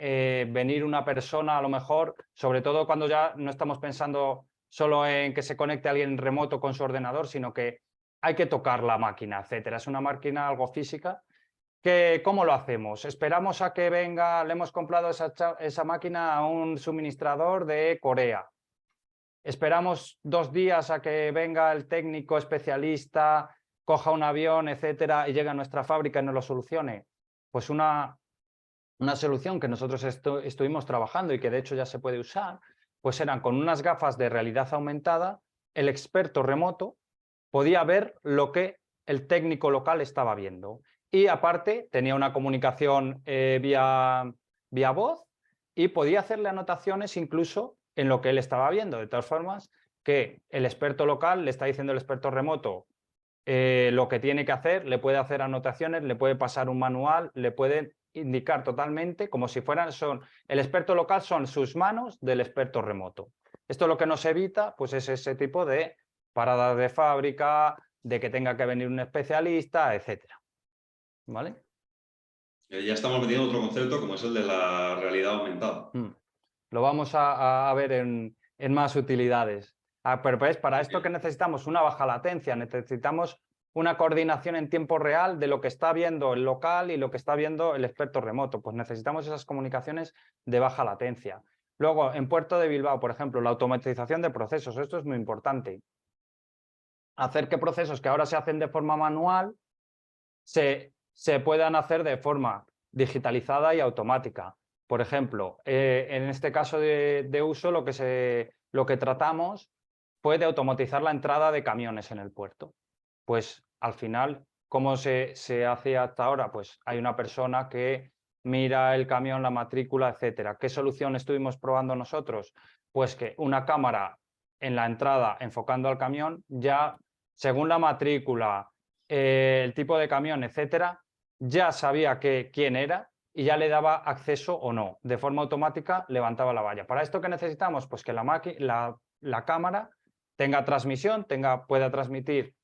[SPEAKER 2] venir una persona, a lo mejor, sobre todo cuando ya no estamos pensando solo en que se conecte alguien remoto con su ordenador, sino que hay que tocar la máquina, etcétera. Es una máquina algo física. ¿Cómo lo hacemos? Esperamos a que venga, le hemos comprado esa máquina a un suministrador de Corea. Esperamos 2 días a que venga el técnico especialista, coja un avión, etcétera, y llegue a nuestra fábrica y nos lo solucione. Pues una solución que nosotros estuvimos trabajando y que de hecho ya se puede usar, pues eran con unas gafas de realidad aumentada, el experto remoto podía ver lo que el técnico local estaba viendo. Y aparte tenía una comunicación vía voz y podía hacerle anotaciones incluso en lo que él estaba viendo, de todas formas que el experto local le está diciendo al experto remoto lo que tiene que hacer, le puede hacer anotaciones, le puede pasar un manual, le puede indicar totalmente como si fueran, el experto local son sus manos del experto remoto. Esto lo que nos evita pues es ese tipo de paradas de fábrica, de que tenga que venir un especialista, etcétera. ¿Vale?
[SPEAKER 1] Ya estamos metiendo otro concepto como es el de la realidad aumentada.
[SPEAKER 2] Lo vamos a ver en más utilidades. Pero pues, para esto que necesitamos una baja latencia, necesitamos una coordinación en tiempo real de lo que está viendo el local y lo que está viendo el experto remoto. Pues necesitamos esas comunicaciones de baja latencia. Luego, en Puerto de Bilbao, por ejemplo, la automatización de procesos. Esto es muy importante. Hacer que procesos que ahora se hacen de forma manual se puedan hacer de forma digitalizada y automática. Por ejemplo, en este caso de uso lo que tratamos fue de automatizar la entrada de camiones en el puerto. Pues al final, ¿cómo se hace hasta ahora? Pues hay una persona que mira el camión, la matrícula, etcétera. ¿Qué solución estuvimos probando nosotros? Pues que una cámara en la entrada enfocando al camión ya, según la matrícula, el tipo de camión, etcétera, ya sabía quién era y ya le daba acceso o no. De forma automática levantaba la valla. ¿Para esto qué necesitamos? Pues que la cámara tenga transmisión, pueda transmitir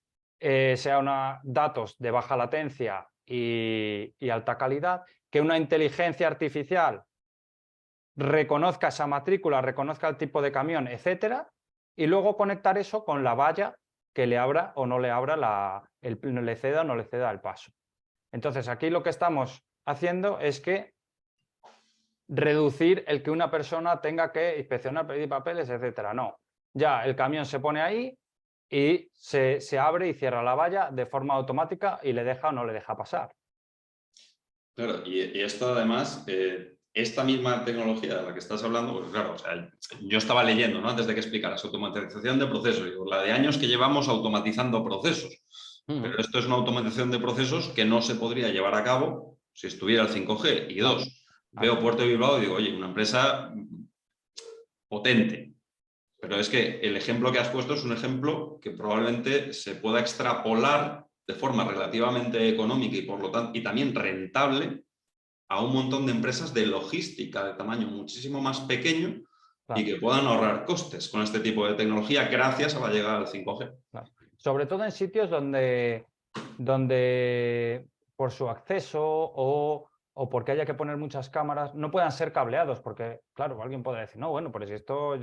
[SPEAKER 2] datos de baja latencia y alta calidad, que una inteligencia artificial reconozca esa matrícula, reconozca el tipo de camión, etcétera, y luego conectar eso con la valla que le abra o no le abra, le ceda o no le ceda el paso. Entonces, aquí lo que estamos haciendo es que reducir el que una persona tenga que inspeccionar, pedir papeles, etcétera. No, ya el camión se pone ahí y se abre y cierra la valla de forma automática y le deja o no le deja pasar.
[SPEAKER 1] Claro, y esto además, esta misma tecnología de la que estás hablando, pues claro, o sea, yo estaba leyendo, ¿no? Antes de que explicaras automatización de procesos, digo, la de años que llevamos automatizando procesos. Pero esto es una automatización de procesos que no se podría llevar a cabo si estuviera el 5G. Y dos, veo Puerto de Bilbao y digo, oye, una empresa potente. Pero es que el ejemplo que has puesto es un ejemplo que probablemente se pueda extrapolar de forma relativamente económica y, por lo tanto, y también rentable a un montón de empresas de logística de tamaño muchísimo más pequeño y que puedan ahorrar costes con este tipo de tecnología gracias a la llegada del 5G.
[SPEAKER 2] Claro. Sobre todo en sitios donde por su acceso o porque haya que poner muchas cámaras, no puedan ser cableados, porque, claro, alguien podrá decir, no, bueno, pero si esto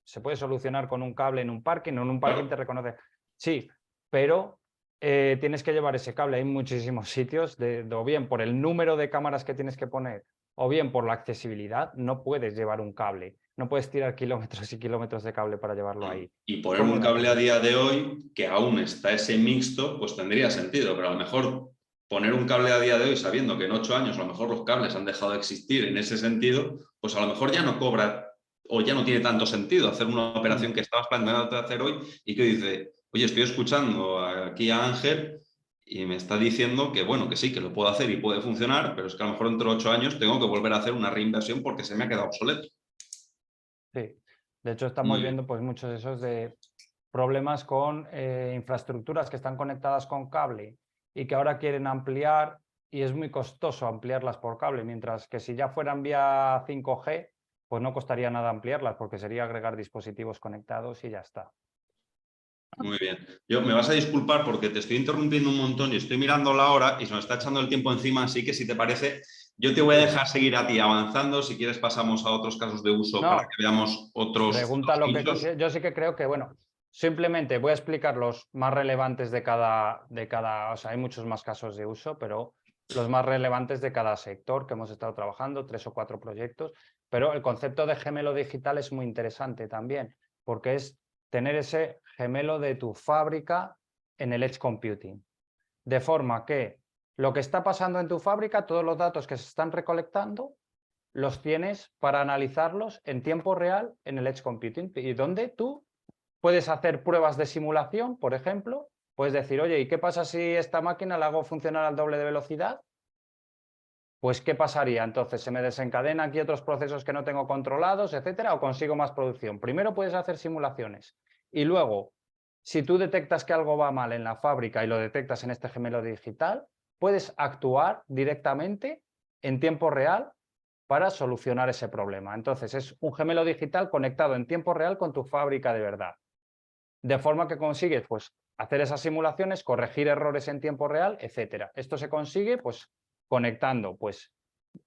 [SPEAKER 2] se puede solucionar con un cable en un parking, o en un parking te reconoce. Sí, pero tienes que llevar ese cable. Hay muchísimos sitios, o bien por el número de cámaras que tienes que poner, o bien por la accesibilidad, no puedes llevar un cable. No puedes tirar kilómetros y kilómetros de cable para llevarlo ahí.
[SPEAKER 1] Y poner un cable a día de hoy, que aún está ese mixto, pues tendría sentido, pero a lo mejor poner un cable a día de hoy sabiendo que en 8 años a lo mejor los cables han dejado de existir en ese sentido, pues a lo mejor ya no cobra o ya no tiene tanto sentido hacer una operación que estabas planteando hacer hoy y que dice, oye, estoy escuchando aquí a Ángel y me está diciendo que bueno, que sí, que lo puedo hacer y puede funcionar, pero es que a lo mejor dentro de 8 años tengo que volver a hacer una reinversión porque se me ha quedado obsoleto.
[SPEAKER 2] Sí, de hecho estamos viendo pues muchos de esos de problemas con infraestructuras que están conectadas con cable y que ahora quieren ampliar y es muy costoso ampliarlas por cable, mientras que si ya fueran vía 5G, pues no costaría nada ampliarlas porque sería agregar dispositivos conectados y ya está.
[SPEAKER 1] Muy bien. Me vas a disculpar porque te estoy interrumpiendo un montón y estoy mirando la hora y se nos está echando el tiempo encima, así que si te parece, yo te voy a dejar seguir a ti avanzando. Si quieres pasamos a otros casos de uso para que veamos otros
[SPEAKER 2] Pregunta lo que
[SPEAKER 1] hitos.
[SPEAKER 2] yo sí que creo que, bueno, simplemente voy a explicar los más relevantes de cada, o sea, hay muchos más casos de uso, pero los más relevantes de cada sector que hemos estado trabajando, 3 o 4 proyectos, pero el concepto de gemelo digital es muy interesante también, porque es tener ese gemelo de tu fábrica en el edge computing, de forma que lo que está pasando en tu fábrica, todos los datos que se están recolectando, los tienes para analizarlos en tiempo real en el edge computing y donde tú puedes hacer pruebas de simulación, por ejemplo, puedes decir, oye, ¿y qué pasa si esta máquina la hago funcionar al doble de velocidad? Pues, ¿qué pasaría? Entonces, ¿se me desencadenan aquí otros procesos que no tengo controlados, etcétera, o consigo más producción? Primero puedes hacer simulaciones y luego, si tú detectas que algo va mal en la fábrica y lo detectas en este gemelo digital, puedes actuar directamente en tiempo real para solucionar ese problema. Entonces, es un gemelo digital conectado en tiempo real con tu fábrica de verdad. De forma que consigues, pues, hacer esas simulaciones, corregir errores en tiempo real, etcétera. Esto se consigue, pues, conectando, pues,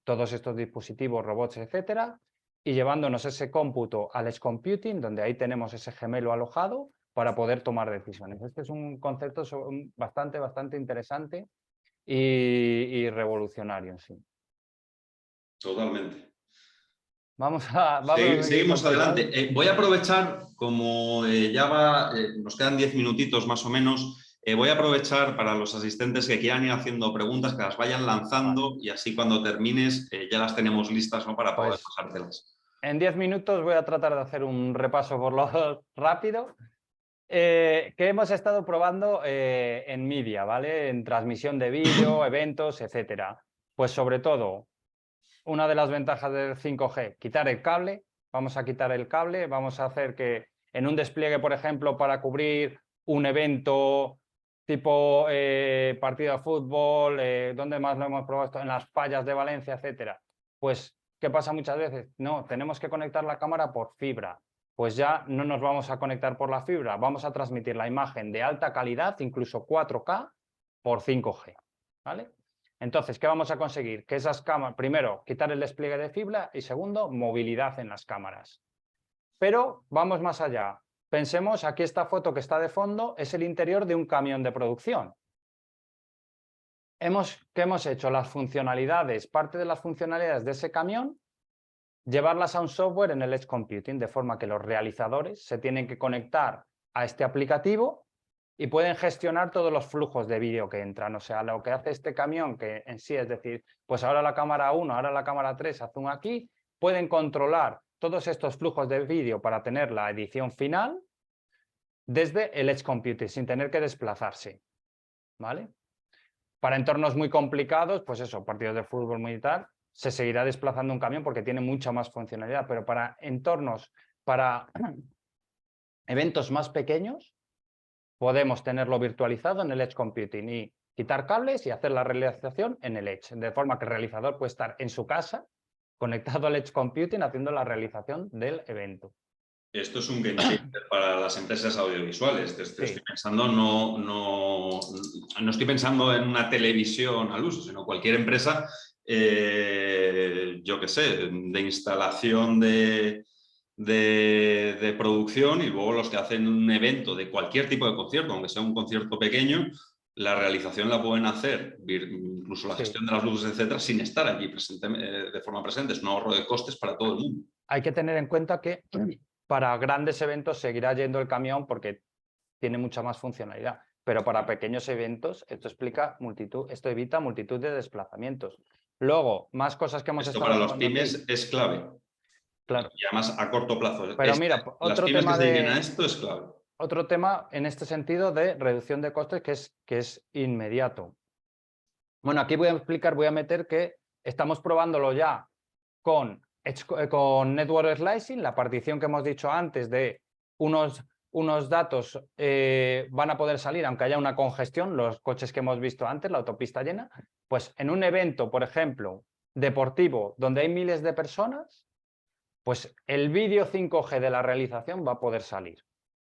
[SPEAKER 2] todos estos dispositivos, robots, etcétera, y llevándonos ese cómputo al edge computing, donde ahí tenemos ese gemelo alojado para poder tomar decisiones. Este es un concepto bastante interesante y revolucionario, sí.
[SPEAKER 1] Totalmente.
[SPEAKER 2] Vamos a seguir
[SPEAKER 1] Seguimos
[SPEAKER 2] continuando.
[SPEAKER 1] adelante. Voy a aprovechar, como nos quedan 10 minutitos más o menos, voy a aprovechar para los asistentes que quieran ir haciendo preguntas, que las vayan lanzando y así cuando termines ya las tenemos listas, ¿no? Para poder pasártelas.
[SPEAKER 2] En 10 minutos voy a tratar de hacer un repaso por lo rápido. Que hemos estado probando en media, ¿vale? En transmisión de vídeo, eventos, etcétera. Pues sobre todo, una de las ventajas del 5G, quitar el cable. Vamos a quitar el cable, vamos a hacer que en un despliegue, por ejemplo, para cubrir un evento tipo partido de fútbol, ¿dónde más lo hemos probado esto? En las fallas de Valencia, etcétera. Pues, ¿qué pasa muchas veces? No, tenemos que conectar la cámara por fibra. Pues ya no nos vamos a conectar por la fibra, vamos a transmitir la imagen de alta calidad, incluso 4K, por 5G, ¿vale? Entonces, ¿qué vamos a conseguir? Que esas cámaras, primero, quitar el despliegue de fibra y segundo, movilidad en las cámaras. Pero vamos más allá. Pensemos, aquí esta foto que está de fondo es el interior de un camión de producción. ¿Qué hemos hecho? Las funcionalidades, parte de las funcionalidades de ese camión, llevarlas a un software en el edge computing, de forma que los realizadores se tienen que conectar a este aplicativo y pueden gestionar todos los flujos de vídeo que entran. O sea, lo que hace este camión, que en sí es decir, pues ahora la cámara 1, ahora la cámara 3 hace un aquí, pueden controlar todos estos flujos de vídeo para tener la edición final desde el edge computing, sin tener que desplazarse. ¿vale? Para entornos muy complicados, pues eso, partidos de fútbol militar, se seguirá desplazando un camión porque tiene mucha más funcionalidad, pero para entornos, para eventos más pequeños, podemos tenerlo virtualizado en el Edge Computing y quitar cables y hacer la realización en el Edge, de forma que el realizador puede estar en su casa, conectado al Edge Computing, haciendo la realización del evento.
[SPEAKER 1] Esto es un game changer para las empresas audiovisuales. Estoy pensando, no estoy pensando en una televisión al uso, sino cualquier empresa, yo qué sé, de instalación de producción, y luego los que hacen un evento de cualquier tipo de concierto, aunque sea un concierto pequeño, la realización la pueden hacer, incluso la gestión de las luces, etcétera, sin estar allí presente, de forma presente. Es un ahorro de costes para todo el mundo.
[SPEAKER 2] Hay que tener en cuenta que para grandes eventos seguirá yendo el camión porque tiene mucha más funcionalidad, pero para pequeños eventos esto evita multitud de desplazamientos. Luego, más cosas que hemos
[SPEAKER 1] Esto
[SPEAKER 2] estado
[SPEAKER 1] para los
[SPEAKER 2] hablando
[SPEAKER 1] pymes
[SPEAKER 2] aquí.
[SPEAKER 1] es clave.
[SPEAKER 2] Claro.
[SPEAKER 1] Y además a corto plazo.
[SPEAKER 2] Pero mira,
[SPEAKER 1] Las
[SPEAKER 2] otro
[SPEAKER 1] pymes que
[SPEAKER 2] tema
[SPEAKER 1] se dediquen a esto es clave.
[SPEAKER 2] Otro tema en este sentido de reducción de costes que es inmediato. Bueno, aquí voy a meter que estamos probándolo ya con Network Slicing, la partición que hemos dicho antes de unos datos van a poder salir aunque haya una congestión, los coches que hemos visto antes, la autopista llena, pues en un evento, por ejemplo, deportivo, donde hay miles de personas, pues el vídeo 5G de la realización va a poder salir.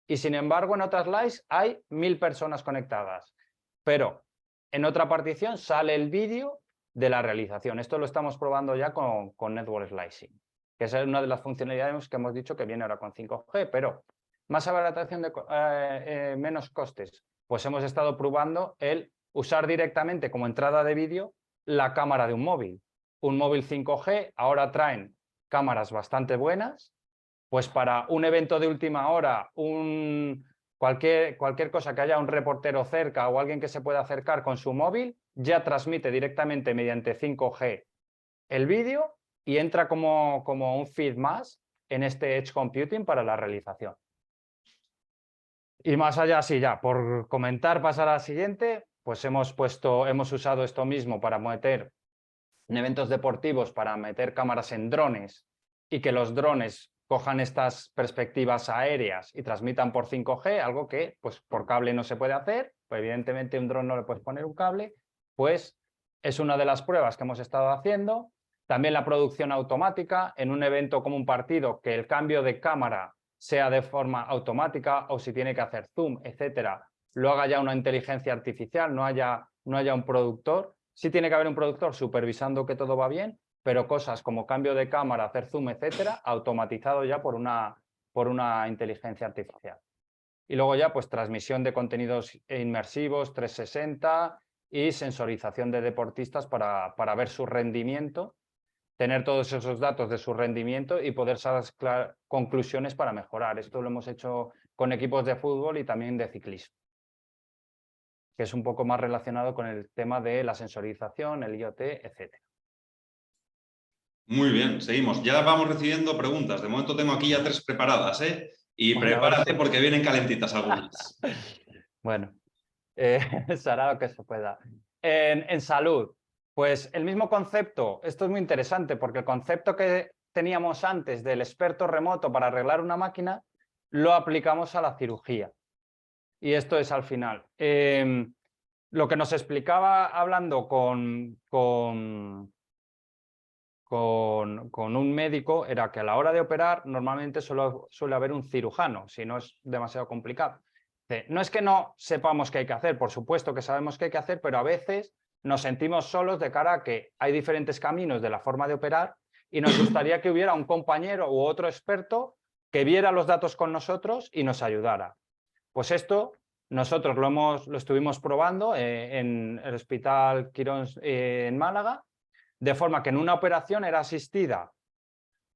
[SPEAKER 2] Y sin embargo, en otras slides hay 1000 personas conectadas, pero en otra partición sale el vídeo de la realización. Esto lo estamos probando ya con Network Slicing, que es una de las funcionalidades que hemos dicho que viene ahora con 5G, pero más abaratación de menos costes. Pues hemos estado probando el usar directamente como entrada de vídeo la cámara de un móvil. Un móvil 5G ahora traen cámaras bastante buenas, pues para un evento de última hora, cualquier cosa que haya un reportero cerca o alguien que se pueda acercar con su móvil, ya transmite directamente mediante 5G el vídeo y entra como un feed más en este Edge Computing para la realización. Y más allá, sí, ya, por comentar, pasar a la siguiente, pues hemos usado esto mismo para meter en eventos deportivos, para meter cámaras en drones y que los drones cojan estas perspectivas aéreas y transmitan por 5G, algo que pues por cable no se puede hacer, pues evidentemente un dron no le puedes poner un cable, pues es una de las pruebas que hemos estado haciendo. También la producción automática en un evento como un partido, que el cambio de cámara sea de forma automática o si tiene que hacer zoom, etcétera, lo haga ya una inteligencia artificial, no haya un productor. Sí tiene que haber un productor supervisando que todo va bien, pero cosas como cambio de cámara, hacer zoom, etcétera, automatizado ya por una inteligencia artificial. Y luego ya pues transmisión de contenidos inmersivos 360 y sensorización de deportistas para ver su rendimiento, tener todos esos datos de su rendimiento y poder sacar conclusiones para mejorar. Esto lo hemos hecho con equipos de fútbol y también de ciclismo, que es un poco más relacionado con el tema de la sensorización, el IoT, etc.
[SPEAKER 1] Muy bien, seguimos. Ya vamos recibiendo preguntas. De momento tengo aquí ya 3 preparadas, ¿eh? Y bueno, prepárate porque vienen calentitas algunas.
[SPEAKER 2] Bueno, se hará lo que se pueda. En salud, pues el mismo concepto. Esto es muy interesante porque el concepto que teníamos antes del experto remoto para arreglar una máquina, lo aplicamos a la cirugía. Y esto es al final. Lo que nos explicaba hablando con un médico era que a la hora de operar normalmente suele haber un cirujano, si no es demasiado complicado. No es que no sepamos qué hay que hacer, por supuesto que sabemos qué hay que hacer, pero a veces nos sentimos solos de cara a que hay diferentes caminos de la forma de operar y nos gustaría que hubiera un compañero u otro experto que viera los datos con nosotros y nos ayudara. Pues esto nosotros lo estuvimos probando en el Hospital Quirón en Málaga, de forma que en una operación era asistida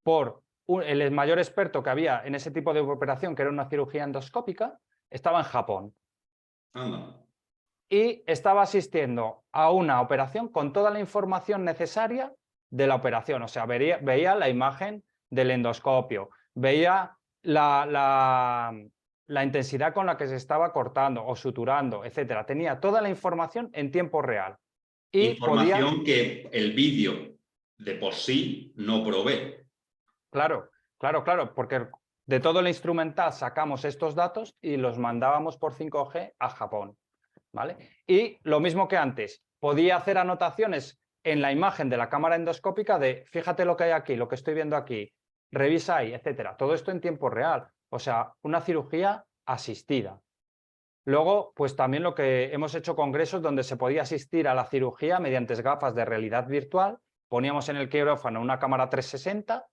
[SPEAKER 2] por el mayor experto que había en ese tipo de operación, que era una cirugía endoscópica, estaba en Japón. Y estaba asistiendo a una operación con toda la información necesaria de la operación. O sea, veía la imagen del endoscopio, veía la la intensidad con la que se estaba cortando o suturando, etcétera. Tenía toda la información en tiempo real. Y
[SPEAKER 1] información que el vídeo de por sí no provee.
[SPEAKER 2] Claro, porque de todo el instrumental sacamos estos datos y los mandábamos por 5G a Japón, ¿vale? Y lo mismo que antes, podía hacer anotaciones en la imagen de la cámara endoscópica de fíjate lo que hay aquí, lo que estoy viendo aquí, revisa ahí, etcétera. Todo esto en tiempo real, o sea, una cirugía asistida. Luego, pues también lo que hemos hecho congresos donde se podía asistir a la cirugía mediante gafas de realidad virtual, poníamos en el quirófano una cámara 360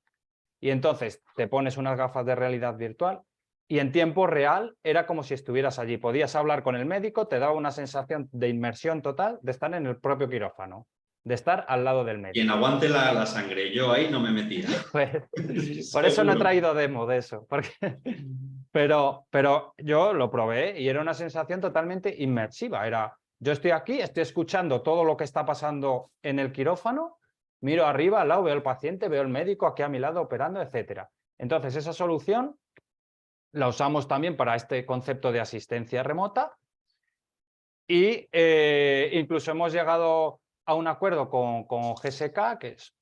[SPEAKER 2] y entonces te pones unas gafas de realidad virtual y en tiempo real era como si estuvieras allí. Podías hablar con el médico, te daba una sensación de inmersión total de estar en el propio quirófano, de estar al lado del médico.
[SPEAKER 1] Quien aguante la sangre, yo ahí no me metía.
[SPEAKER 2] Pues, por eso no he traído demo de eso. Porque... Pero yo lo probé y era una sensación totalmente inmersiva. Era, yo estoy aquí, estoy escuchando todo lo que está pasando en el quirófano, miro arriba, al lado, veo al paciente, veo al médico aquí a mi lado operando, etcétera. Entonces, esa solución la usamos también para este concepto de asistencia remota y incluso hemos llegado a un acuerdo con GSK, que es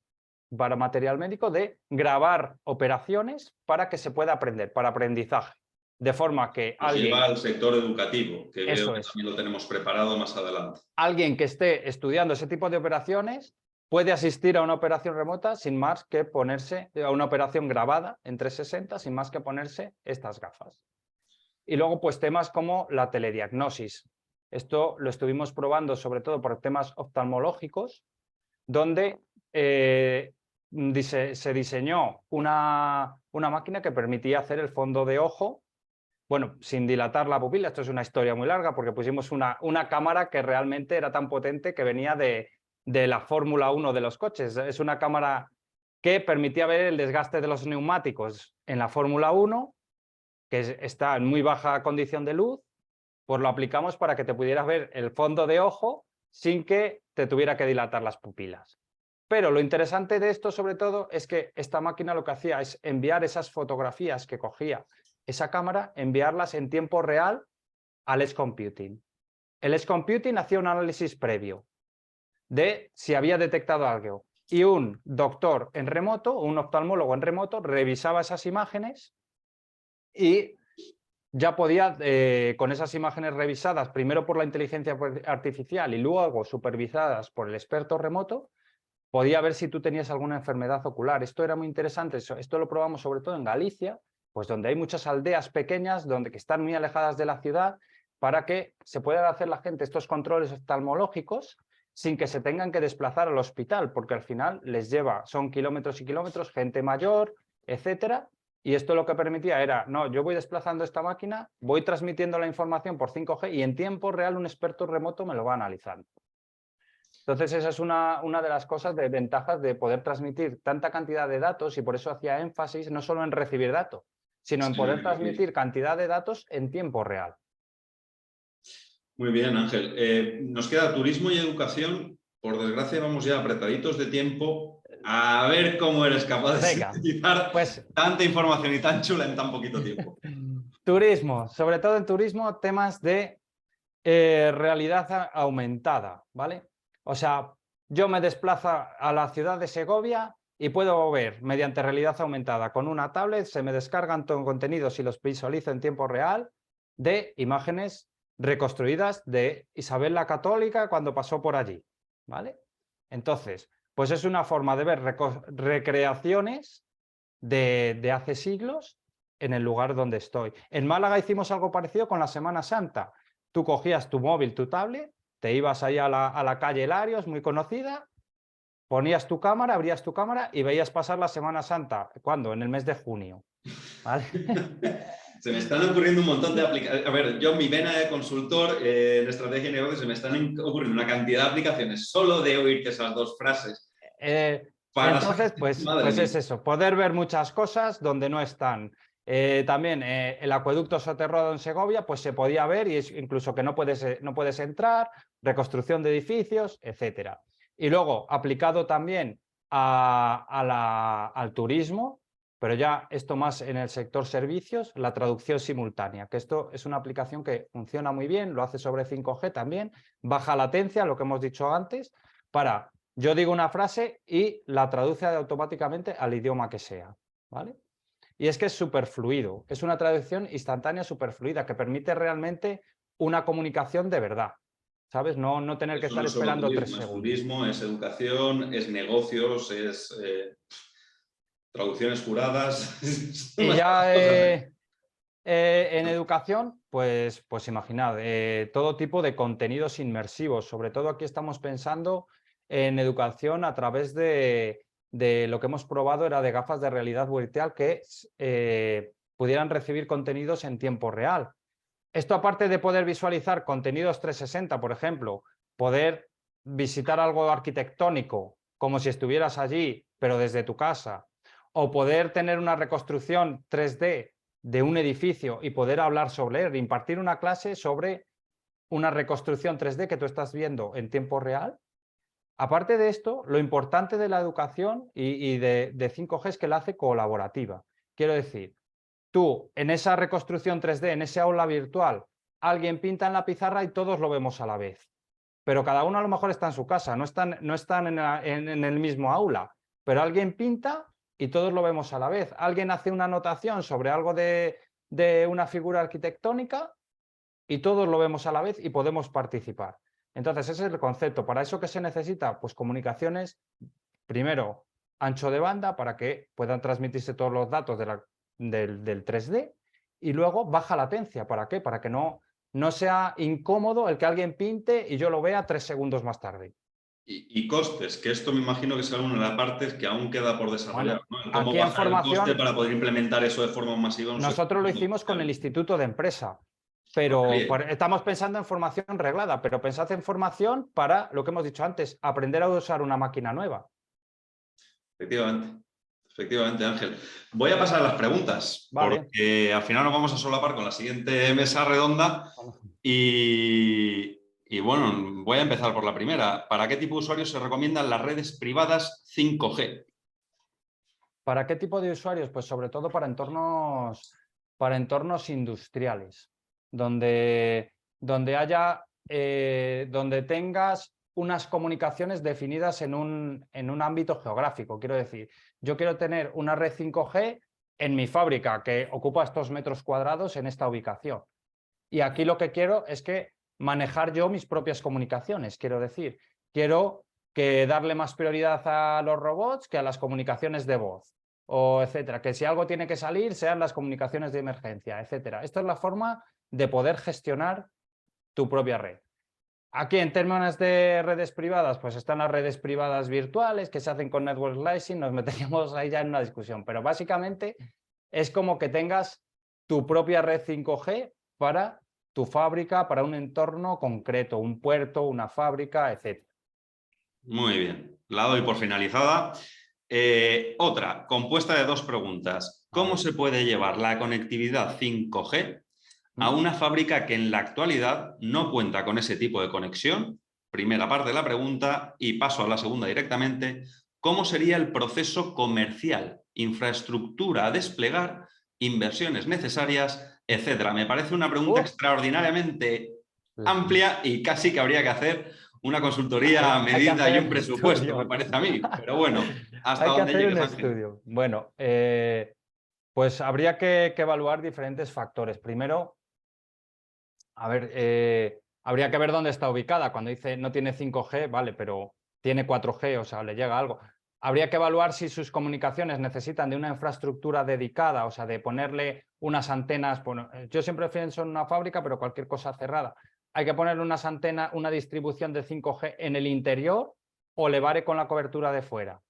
[SPEAKER 2] para material médico, de grabar operaciones para que se pueda aprender, para aprendizaje. De forma que
[SPEAKER 1] Nos
[SPEAKER 2] alguien...
[SPEAKER 1] lleva al sector educativo, que veo que
[SPEAKER 2] es.
[SPEAKER 1] también lo tenemos preparado más adelante.
[SPEAKER 2] Alguien que esté estudiando ese tipo de operaciones puede asistir a una operación remota sin más que ponerse, a una operación grabada en 360, sin más que ponerse estas gafas. Y luego, pues temas como la telediagnosis. Esto lo estuvimos probando sobre todo por temas oftalmológicos, donde se diseñó una máquina que permitía hacer el fondo de ojo, bueno, sin dilatar la pupila. Esto es una historia muy larga porque pusimos una cámara que realmente era tan potente que venía de la Fórmula 1 de los coches. Es una cámara que permitía ver el desgaste de los neumáticos en la Fórmula 1, que está en muy baja condición de luz, pues lo aplicamos para que te pudieras ver el fondo de ojo sin que te tuviera que dilatar las pupilas. Pero lo interesante de esto, sobre todo, es que esta máquina lo que hacía es enviar esas fotografías que cogía esa cámara, enviarlas en tiempo real al Edge Computing. El Edge Computing hacía un análisis previo de si había detectado algo y un doctor en remoto, un oftalmólogo en remoto, revisaba esas imágenes y ya podía, con esas imágenes revisadas, primero por la inteligencia artificial y luego supervisadas por el experto remoto, podía ver si tú tenías alguna enfermedad ocular. Esto era muy interesante, esto lo probamos sobre todo en Galicia, pues donde hay muchas aldeas pequeñas que están muy alejadas de la ciudad, para que se puedan hacer la gente estos controles oftalmológicos sin que se tengan que desplazar al hospital, porque al final les lleva, son kilómetros y kilómetros, gente mayor, etcétera, y esto lo que permitía era, no, yo voy desplazando esta máquina, voy transmitiendo la información por 5G y en tiempo real un experto remoto me lo va analizando. Entonces esa es una de las cosas de ventajas de poder transmitir tanta cantidad de datos, y por eso hacía énfasis no solo en recibir datos, sino en poder transmitir cantidad de datos en tiempo real.
[SPEAKER 1] Muy bien, Ángel. Nos queda turismo y educación. Por desgracia vamos ya apretaditos de tiempo. A ver cómo eres capaz de sintetizar tanta información y tan chula en tan poquito tiempo.
[SPEAKER 2] Turismo, sobre todo en turismo, temas de realidad aumentada, ¿vale? O sea, yo me desplazo a la ciudad de Segovia y puedo ver mediante realidad aumentada con una tablet, se me descargan todos contenidos y los visualizo en tiempo real de imágenes reconstruidas de Isabel la Católica cuando pasó por allí, ¿vale? Entonces, pues es una forma de ver recreaciones de hace siglos en el lugar donde estoy. En Málaga hicimos algo parecido con la Semana Santa. Tú cogías tu móvil, tu tablet, te ibas ahí a la calle Larios, muy conocida, ponías tu cámara, abrías tu cámara y veías pasar la Semana Santa. ¿Cuándo? En el mes de junio. ¿Vale?
[SPEAKER 1] Se me están ocurriendo un montón de aplicaciones. A ver, yo mi vena de consultor en estrategia y negocio, se me están ocurriendo una cantidad de aplicaciones solo de oírte esas dos frases.
[SPEAKER 2] Entonces, pues es eso, poder ver muchas cosas donde no están. También el acueducto soterrado en Segovia, pues se podía ver, y es incluso que no puedes entrar, reconstrucción de edificios, etcétera. Y luego, aplicado también al turismo, Pero ya esto más en el sector servicios, la traducción simultánea, que esto es una aplicación que funciona muy bien, lo hace sobre 5G también, baja latencia, lo que hemos dicho antes, para yo digo una frase y la traduce automáticamente al idioma que sea, ¿vale? Y es que es súper fluido, es una traducción instantánea súper fluida que permite realmente una comunicación de verdad, ¿sabes? No tener que
[SPEAKER 1] Eso no
[SPEAKER 2] estar
[SPEAKER 1] es solo
[SPEAKER 2] esperando 3
[SPEAKER 1] turismo, es
[SPEAKER 2] segundos.
[SPEAKER 1] turismo, es educación, es negocios, es traducciones juradas, son
[SPEAKER 2] Y
[SPEAKER 1] bastantes
[SPEAKER 2] ya
[SPEAKER 1] cosas, ¿eh?
[SPEAKER 2] en educación, pues imaginad, todo tipo de contenidos inmersivos. Sobre todo aquí estamos pensando en educación a través de lo que hemos probado era de gafas de realidad virtual que pudieran recibir contenidos en tiempo real. Esto aparte de poder visualizar contenidos 360, por ejemplo, poder visitar algo arquitectónico como si estuvieras allí, pero desde tu casa, o poder tener una reconstrucción 3D de un edificio y poder hablar sobre él, impartir una clase sobre una reconstrucción 3D que tú estás viendo en tiempo real. Aparte de esto, lo importante de la educación y de 5G es que la hace colaborativa. Quiero decir, tú en esa reconstrucción 3D, en ese aula virtual, alguien pinta en la pizarra y todos lo vemos a la vez. Pero cada uno a lo mejor está en su casa, no están en el mismo aula, pero alguien pinta y todos lo vemos a la vez. Alguien hace una anotación sobre algo de una figura arquitectónica y todos lo vemos a la vez y podemos participar. Entonces, ese es el concepto. ¿Para eso qué se necesita? Pues comunicaciones, primero, ancho de banda para que puedan transmitirse todos los datos del 3D y luego baja latencia. ¿Para qué? Para que no sea incómodo el que alguien pinte y yo lo vea 3 segundos más tarde.
[SPEAKER 1] Y costes, que esto me imagino que será una de las partes que aún queda por desarrollar,
[SPEAKER 2] Bueno,
[SPEAKER 1] ¿no? El cómo
[SPEAKER 2] aquí en
[SPEAKER 1] bajar el coste
[SPEAKER 2] formación
[SPEAKER 1] para poder implementar eso de forma masiva en un sector
[SPEAKER 2] nosotros lo
[SPEAKER 1] tan
[SPEAKER 2] hicimos con el
[SPEAKER 1] comercial.
[SPEAKER 2] Instituto de Empresa,
[SPEAKER 1] Ah, qué
[SPEAKER 2] pero
[SPEAKER 1] bien.
[SPEAKER 2] estamos pensando en formación reglada, pero pensad en formación para lo que hemos dicho antes, aprender a usar una máquina nueva.
[SPEAKER 1] Efectivamente. Efectivamente, Ángel. Voy a pasar a las preguntas,
[SPEAKER 2] Vale.
[SPEAKER 1] porque al final nos vamos a solapar con la siguiente mesa redonda y bueno, voy a empezar por la primera. ¿Para qué tipo de usuarios se recomiendan las redes privadas 5G?
[SPEAKER 2] ¿Para qué tipo de usuarios? Pues sobre todo para entornos industriales, donde tengas unas comunicaciones definidas en un ámbito geográfico. Quiero decir, yo quiero tener una red 5G en mi fábrica que ocupa estos metros cuadrados en esta ubicación. Y aquí lo que quiero es que manejar yo mis propias comunicaciones. Quiero decir, quiero que darle más prioridad a los robots que a las comunicaciones de voz, o etcétera. Que si algo tiene que salir, sean las comunicaciones de emergencia, etcétera. Esto es la forma de poder gestionar tu propia red. Aquí, en términos de redes privadas, pues están las redes privadas virtuales que se hacen con network slicing, nos meteríamos ahí ya en una discusión, pero básicamente es como que tengas tu propia red 5G para tu fábrica, para un entorno concreto, un puerto, una fábrica, etc.
[SPEAKER 1] Muy bien, la doy por finalizada. Otra, compuesta de dos preguntas.
[SPEAKER 2] A
[SPEAKER 1] ¿Cómo
[SPEAKER 2] ver.
[SPEAKER 1] se puede llevar la conectividad 5G a una fábrica que en la actualidad no cuenta con ese tipo de conexión? Primera parte de la pregunta y paso a la segunda directamente. ¿Cómo sería el proceso comercial, infraestructura a desplegar, inversiones necesarias, etcétera? Me parece una pregunta
[SPEAKER 2] Uf,
[SPEAKER 1] extraordinariamente amplia y casi que habría que hacer una consultoría a
[SPEAKER 2] hay que
[SPEAKER 1] medida y
[SPEAKER 2] hacer
[SPEAKER 1] un
[SPEAKER 2] un
[SPEAKER 1] presupuesto, me
[SPEAKER 2] estudio.
[SPEAKER 1] parece a mí. Pero bueno, hasta
[SPEAKER 2] Hay que
[SPEAKER 1] donde
[SPEAKER 2] hacer un
[SPEAKER 1] llegues, Ángel.
[SPEAKER 2] estudio. Bueno, pues habría que evaluar diferentes factores. Primero, a ver, habría que ver dónde está ubicada. Cuando dice no tiene 5G, vale, pero tiene 4G, o sea, le llega algo. Habría que evaluar si sus comunicaciones necesitan de una infraestructura dedicada, o sea, de ponerle unas antenas. Bueno, yo siempre pienso en una fábrica, pero cualquier cosa cerrada. Hay que ponerle unas antenas, una distribución de 5G en el interior o le vale con la cobertura de fuera.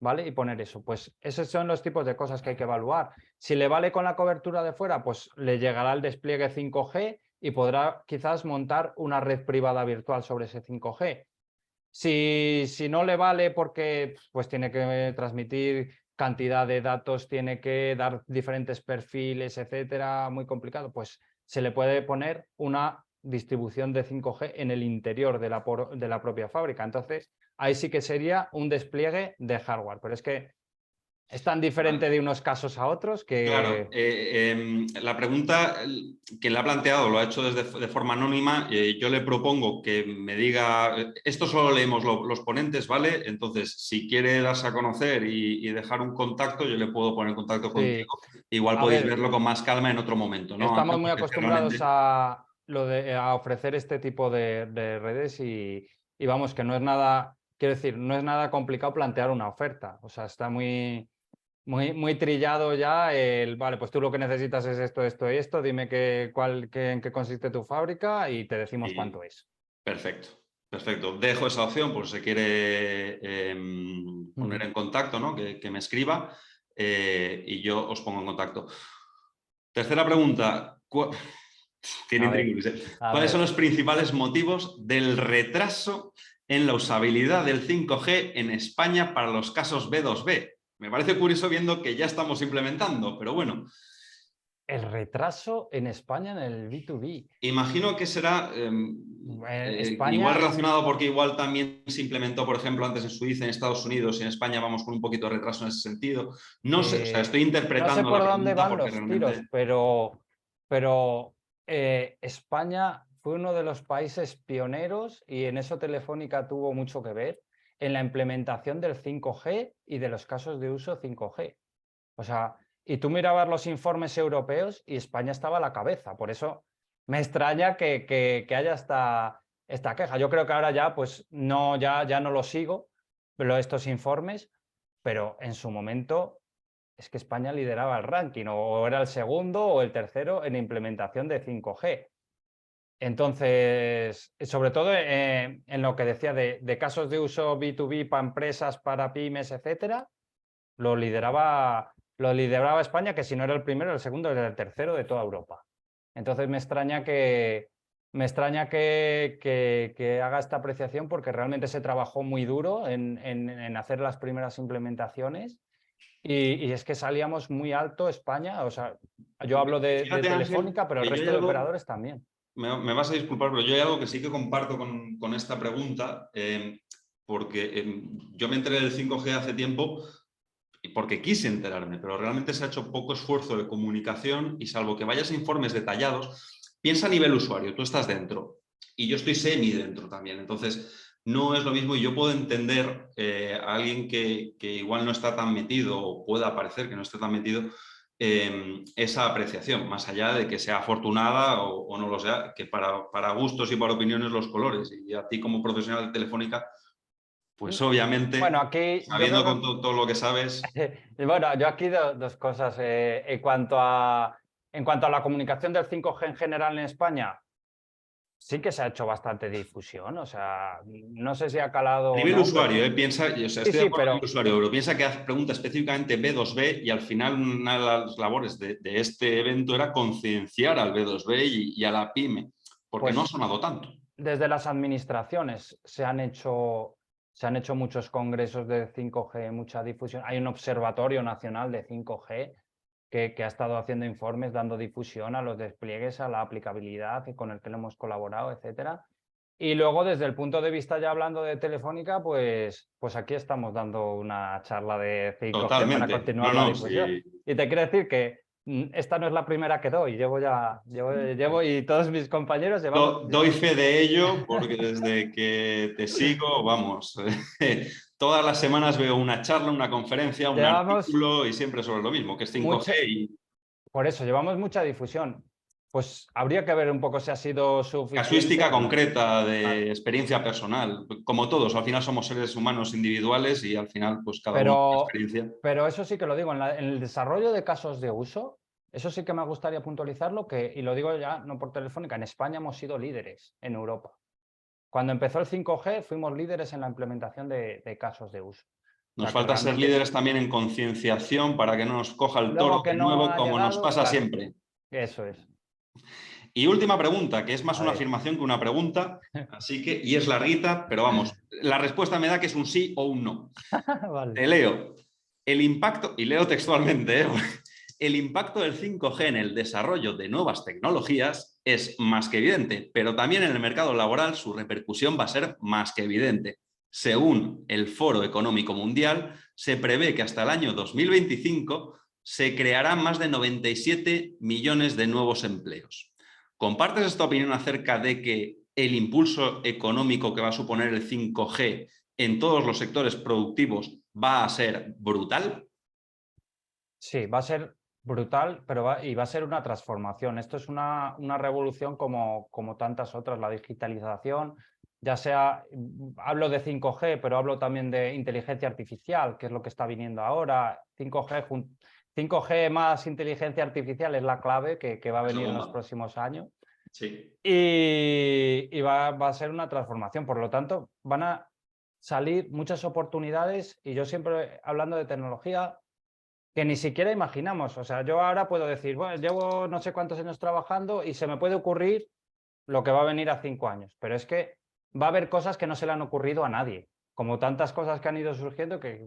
[SPEAKER 2] ¿Vale? Y poner eso. Pues esos son los tipos de cosas que hay que evaluar. Si le vale con la cobertura de fuera, pues le llegará el despliegue 5G y podrá quizás montar una red privada virtual sobre ese 5G. Si no le vale porque pues tiene que transmitir cantidad de datos, tiene que dar diferentes perfiles, etcétera, muy complicado, pues se le puede poner una distribución de 5G en el interior de la propia fábrica. Entonces, ahí sí que sería un despliegue de hardware, pero es que Es tan diferente de unos casos a otros que...
[SPEAKER 1] Claro, la pregunta que le ha planteado lo ha hecho de forma anónima. Yo le propongo que me diga, esto solo leemos los ponentes, ¿vale? Entonces, si quiere darse a conocer y dejar un contacto, yo le puedo poner en contacto
[SPEAKER 2] Sí.
[SPEAKER 1] contigo. Igual
[SPEAKER 2] A
[SPEAKER 1] podéis
[SPEAKER 2] ver,
[SPEAKER 1] verlo con más calma en otro momento, ¿no?
[SPEAKER 2] estamos
[SPEAKER 1] Ángel,
[SPEAKER 2] muy
[SPEAKER 1] porque
[SPEAKER 2] acostumbrados
[SPEAKER 1] realmente...
[SPEAKER 2] a ofrecer este tipo de redes y vamos, que no es nada, quiero decir, no es nada complicado plantear una oferta. O sea, está muy trillado ya el, vale, pues tú lo que necesitas es esto, esto y esto, dime en qué consiste tu fábrica y te decimos
[SPEAKER 1] Sí,
[SPEAKER 2] cuánto es.
[SPEAKER 1] perfecto, perfecto. Dejo esa opción por si se quiere poner
[SPEAKER 2] Ujú.
[SPEAKER 1] en contacto, ¿no? Que me escriba y yo os pongo en contacto. Tercera pregunta. Tiene
[SPEAKER 2] A ver,
[SPEAKER 1] intríngulis, ¿eh?
[SPEAKER 2] a
[SPEAKER 1] ¿Cuáles son
[SPEAKER 2] ver.
[SPEAKER 1] los principales motivos del retraso en la usabilidad del 5G en España para los casos B2B? Me parece curioso viendo que ya estamos implementando, pero bueno.
[SPEAKER 2] El retraso en España en el B2B.
[SPEAKER 1] Imagino que será igual
[SPEAKER 2] España,
[SPEAKER 1] relacionado porque igual también se implementó, por ejemplo, antes en Suiza, en Estados Unidos y en España vamos con un poquito de retraso en ese sentido. No sé, o sea, estoy
[SPEAKER 2] no sé
[SPEAKER 1] interpretando
[SPEAKER 2] por
[SPEAKER 1] la
[SPEAKER 2] dónde
[SPEAKER 1] pregunta
[SPEAKER 2] van
[SPEAKER 1] porque
[SPEAKER 2] los tiros,
[SPEAKER 1] realmente...
[SPEAKER 2] pero España fue uno de los países pioneros y en eso Telefónica tuvo mucho que ver en la implementación del 5G y de los casos de uso 5G. O sea, y tú mirabas los informes europeos y España estaba a la cabeza. Por eso me extraña que haya esta queja. Yo creo que ahora ya, pues no, ya no lo sigo, pero estos informes, pero en su momento es que España lideraba el ranking, o era el segundo o el tercero en implementación de 5G. Entonces, sobre todo en lo que decía de casos de uso B2B para empresas, para pymes, etcétera, lo lideraba España, que si no era el primero, el segundo, era el tercero de toda Europa. Entonces me extraña que haga esta apreciación porque realmente se trabajó muy duro en hacer las primeras implementaciones y es que salíamos muy alto España. O sea, yo hablo de
[SPEAKER 1] Fíjate, Ángel,
[SPEAKER 2] Telefónica, pero el
[SPEAKER 1] que yo hay
[SPEAKER 2] resto de
[SPEAKER 1] algo,
[SPEAKER 2] operadores también.
[SPEAKER 1] me vas a disculpar, pero yo hay algo que sí que comparto con esta pregunta, porque yo me enteré del 5G hace tiempo y porque quise enterarme, pero realmente se ha hecho poco esfuerzo de comunicación y salvo que vayas a informes detallados, piensa a nivel usuario, tú estás dentro y yo estoy semi dentro también, entonces no es lo mismo y yo puedo entender a alguien que igual no está tan metido o pueda parecer que no esté tan metido esa apreciación, más allá de que sea afortunada o no lo sea, que para gustos y para opiniones los colores y a ti como profesional de Telefónica pues
[SPEAKER 2] Bueno,
[SPEAKER 1] obviamente,
[SPEAKER 2] aquí yo
[SPEAKER 1] sabiendo
[SPEAKER 2] creo
[SPEAKER 1] con
[SPEAKER 2] que
[SPEAKER 1] todo lo que sabes,
[SPEAKER 2] y bueno, yo aquí dos cosas. En cuanto a la comunicación del 5G en general en España, sí que se ha hecho bastante difusión. O sea, no sé si ha calado
[SPEAKER 1] a
[SPEAKER 2] o
[SPEAKER 1] nivel
[SPEAKER 2] no, pero
[SPEAKER 1] usuario, piensa, o sea,
[SPEAKER 2] sí,
[SPEAKER 1] estoy de
[SPEAKER 2] sí,
[SPEAKER 1] acuerdo a nivel
[SPEAKER 2] pero
[SPEAKER 1] usuario, pero piensa que hace pregunta específicamente B2B y al final una de las labores de este evento era concienciar al B2B y a la pyme, porque no ha
[SPEAKER 2] pues
[SPEAKER 1] sonado tanto.
[SPEAKER 2] desde las administraciones se han hecho muchos congresos de 5G, mucha difusión. Hay un observatorio nacional de 5G que ha estado haciendo informes, dando difusión a los despliegues, a la aplicabilidad y con el que lo hemos colaborado, etcétera. Y luego, desde el punto de vista ya hablando de Telefónica, pues aquí estamos dando una charla de 5G para
[SPEAKER 1] Totalmente. No,
[SPEAKER 2] continuar la
[SPEAKER 1] no,
[SPEAKER 2] difusión.
[SPEAKER 1] sí.
[SPEAKER 2] Y te quiero decir que esta no es la primera que doy. Llevo y todos mis compañeros
[SPEAKER 1] Doy
[SPEAKER 2] llevamos.
[SPEAKER 1] fe de ello porque desde que te sigo, vamos, todas las semanas veo una charla, una conferencia, un
[SPEAKER 2] Llevamos
[SPEAKER 1] artículo y siempre sobre lo mismo, que es 5G
[SPEAKER 2] mucha,
[SPEAKER 1] y
[SPEAKER 2] por eso, llevamos mucha difusión. Pues habría que ver un poco si ha sido suficiente
[SPEAKER 1] casuística
[SPEAKER 2] o no.
[SPEAKER 1] concreta de
[SPEAKER 2] Claro.
[SPEAKER 1] experiencia personal. Como todos, al final somos seres humanos individuales y al final, pues cada uno tiene
[SPEAKER 2] Pero,
[SPEAKER 1] experiencia.
[SPEAKER 2] pero eso sí que lo digo, en el desarrollo de casos de uso, eso sí que me gustaría puntualizarlo, y lo digo ya no por Telefónica, en España hemos sido líderes en Europa. Cuando empezó el 5G fuimos líderes en la implementación de casos de uso. O
[SPEAKER 1] Nos
[SPEAKER 2] sea que
[SPEAKER 1] falta ser
[SPEAKER 2] realmente es
[SPEAKER 1] líderes también en concienciación para que no nos coja el toro
[SPEAKER 2] luego que
[SPEAKER 1] de
[SPEAKER 2] no
[SPEAKER 1] nuevo,
[SPEAKER 2] ha
[SPEAKER 1] como nos
[SPEAKER 2] llegado,
[SPEAKER 1] pasa
[SPEAKER 2] claro,
[SPEAKER 1] siempre.
[SPEAKER 2] eso es.
[SPEAKER 1] Y última pregunta, que es más
[SPEAKER 2] A
[SPEAKER 1] una
[SPEAKER 2] ver,
[SPEAKER 1] afirmación que una pregunta, así que, y es larguita, pero vamos, la respuesta me da que es un sí o un no.
[SPEAKER 2] vale.
[SPEAKER 1] Te leo. El impacto, y leo textualmente, el impacto del 5G en el desarrollo de nuevas tecnologías es más que evidente, pero también en el mercado laboral su repercusión va a ser más que evidente. según el Foro Económico Mundial, se prevé que hasta el año 2025 se crearán más de 97 millones de nuevos empleos. ¿Compartes esta opinión acerca de que el impulso económico que va a suponer el 5G en todos los sectores productivos va a ser brutal?
[SPEAKER 2] Sí, va a ser brutal, pero va a ser una transformación. Esto es una revolución como tantas otras, la digitalización, ya sea, hablo de 5G, pero hablo también de inteligencia artificial, que es lo que está viniendo ahora. 5G más inteligencia artificial es la clave que va a venir en los próximos años.
[SPEAKER 1] Sí.
[SPEAKER 2] Y va a ser una transformación. Por lo tanto, van a salir muchas oportunidades y yo siempre, hablando de tecnología, que ni siquiera imaginamos. O sea, yo ahora puedo decir, bueno, llevo no sé cuántos años trabajando y se me puede ocurrir lo que va a venir a 5 años, pero es que va a haber cosas que no se le han ocurrido a nadie, como tantas cosas que han ido surgiendo que,